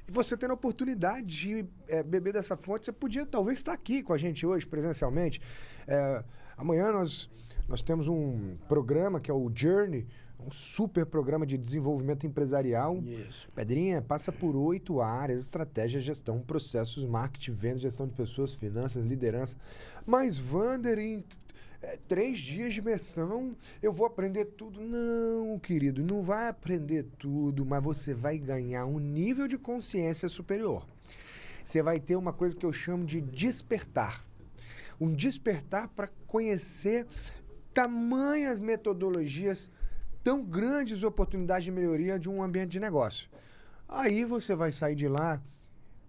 E você tendo a oportunidade de beber dessa fonte, você podia talvez estar aqui com a gente hoje, presencialmente. Amanhã nós temos um programa que é o Journey, um super programa de desenvolvimento empresarial. Isso. Pedrinha passa por 8 áreas: estratégia, gestão, processos, marketing, vendas, gestão de pessoas, finanças, liderança. Mas, Wander, em 3 dias de imersão, eu vou aprender tudo. Não, querido, não vai aprender tudo, mas você vai ganhar um nível de consciência superior. Você vai ter uma coisa que eu chamo de despertar. Um despertar para conhecer tamanhas metodologias, tão grandes oportunidades de melhoria de um ambiente de negócio. Aí você vai sair de lá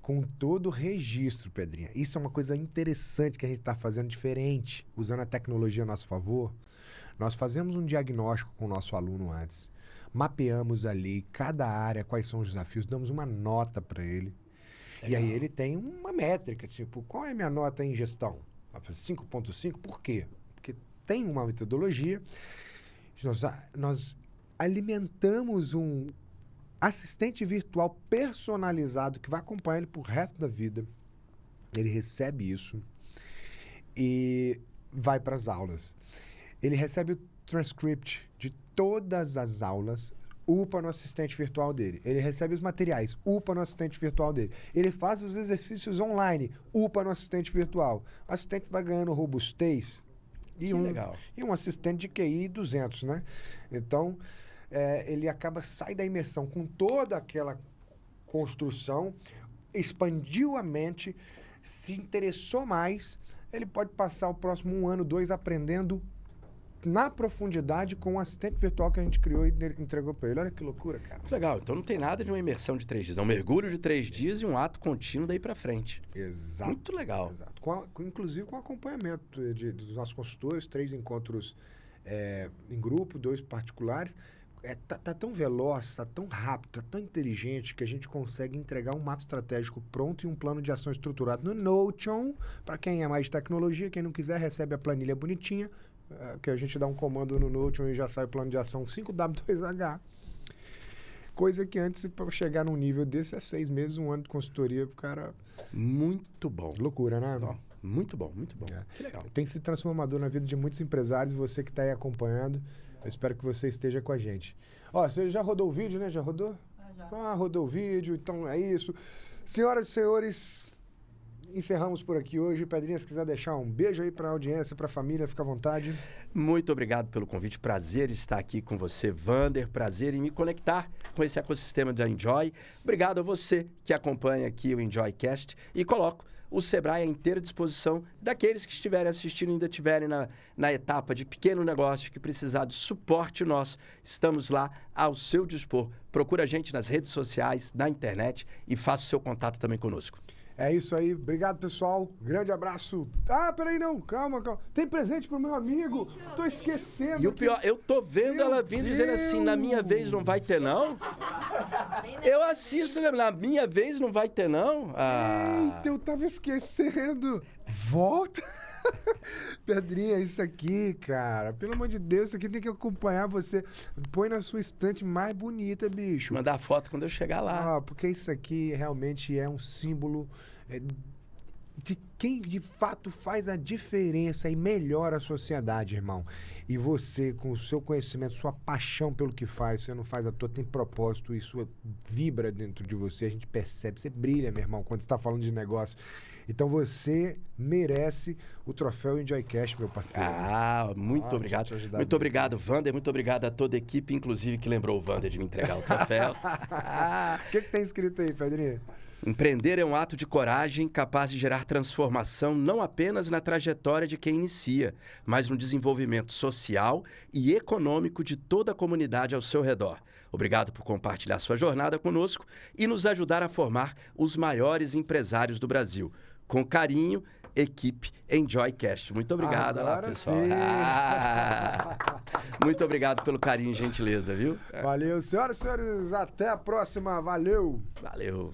com todo o registro, Pedrinha. Isso é uma coisa interessante que a gente está fazendo diferente, usando a tecnologia a nosso favor. Nós fazemos um diagnóstico com o nosso aluno antes, mapeamos ali cada área, quais são os desafios, damos uma nota para ele. Legal. E aí ele tem uma métrica, tipo, qual é a minha nota em gestão? 5.5, por quê? Porque tem uma metodologia, nós alimentamos um assistente virtual personalizado que vai acompanhar ele pro resto da vida. Ele recebe isso e vai para as aulas. Ele recebe o transcript de todas as aulas, upa no assistente virtual dele. Ele recebe os materiais, upa no assistente virtual dele. Ele faz os exercícios online, upa no assistente virtual. O assistente vai ganhando robustez e um assistente de QI 200, né? Então, ele sai da imersão com toda aquela construção, expandiu a mente, se interessou mais, ele pode passar o próximo 1 ano, 2 aprendendo na profundidade com o assistente virtual que a gente criou e entregou para ele. Olha que loucura, cara. Legal. Então não tem nada de uma imersão de 3 dias. É um mergulho de 3 dias e um ato contínuo daí para frente. Exato. Muito legal. Exato. Inclusive com acompanhamento dos nossos consultores, 3 encontros em grupo, 2 particulares. Tá tão veloz, tá tão rápido, tá tão inteligente que a gente consegue entregar um mapa estratégico pronto e um plano de ação estruturado no Notion. Para quem é mais de tecnologia, quem não quiser, recebe a planilha bonitinha, que a gente dá um comando no Notion e já sai o plano de ação 5W2H. Coisa que antes, para chegar num nível desse, é 6 meses, 1 ano de consultoria pro cara. Muito bom. Loucura, né? Ó, muito bom, muito bom. Que legal. Tem sido transformador na vida de muitos empresários, você que está aí acompanhando. Eu espero que você esteja com a gente. Ó, você já rodou o vídeo, né? Já rodou? Já. Ah, rodou o vídeo, então é isso. Senhoras e senhores, encerramos por aqui hoje. Pedrinha, se quiser deixar um beijo aí para a audiência, para a família, fica à vontade. Muito obrigado pelo convite. Prazer estar aqui com você, Vander. Prazer em me conectar com esse ecossistema da Enjoy. Obrigado a você que acompanha aqui o EnjoyCast e coloco o Sebrae à inteira disposição daqueles que estiverem assistindo e ainda estiverem na etapa de pequeno negócio que precisar de suporte nosso. Estamos lá ao seu dispor. Procura a gente nas redes sociais, na internet e faça o seu contato também conosco. É isso aí. Obrigado, pessoal. Grande abraço. Ah, peraí, não. Calma. Tem presente pro meu amigo. Tô esquecendo. E o pior, eu tô vendo Meu ela vindo dizendo assim, na minha vez não vai ter, não? Eu assisto, na minha vez não vai ter, não? Eita, eu tava esquecendo. Volta. Pedrinha, isso aqui, cara. Pelo amor de Deus, isso aqui tem que acompanhar você. Põe na sua estante mais bonita, bicho. Mandar foto quando eu chegar lá. Ah, porque isso aqui realmente é um símbolo de quem de fato faz a diferença e melhora a sociedade, irmão. E você, com o seu conhecimento, sua paixão pelo que faz, você não faz à toa, tem propósito, isso vibra dentro de você, a gente percebe, você brilha, meu irmão, quando você está falando de negócio. Então você merece o troféu EnjoyCast, meu parceiro. Ah, muito obrigado. Muito obrigado, Vander. Muito obrigado a toda a equipe, inclusive que lembrou o Vander de me entregar o troféu. O que tem escrito aí, Pedrinha? Empreender é um ato de coragem capaz de gerar transformação não apenas na trajetória de quem inicia, mas no desenvolvimento social e econômico de toda a comunidade ao seu redor. Obrigado por compartilhar sua jornada conosco e nos ajudar a formar os maiores empresários do Brasil. Com carinho, equipe EnjoyCast. Muito obrigado, Agora pessoal. Sim. Muito obrigado pelo carinho e gentileza, viu? Valeu, senhoras e senhores. Até a próxima. Valeu. Valeu.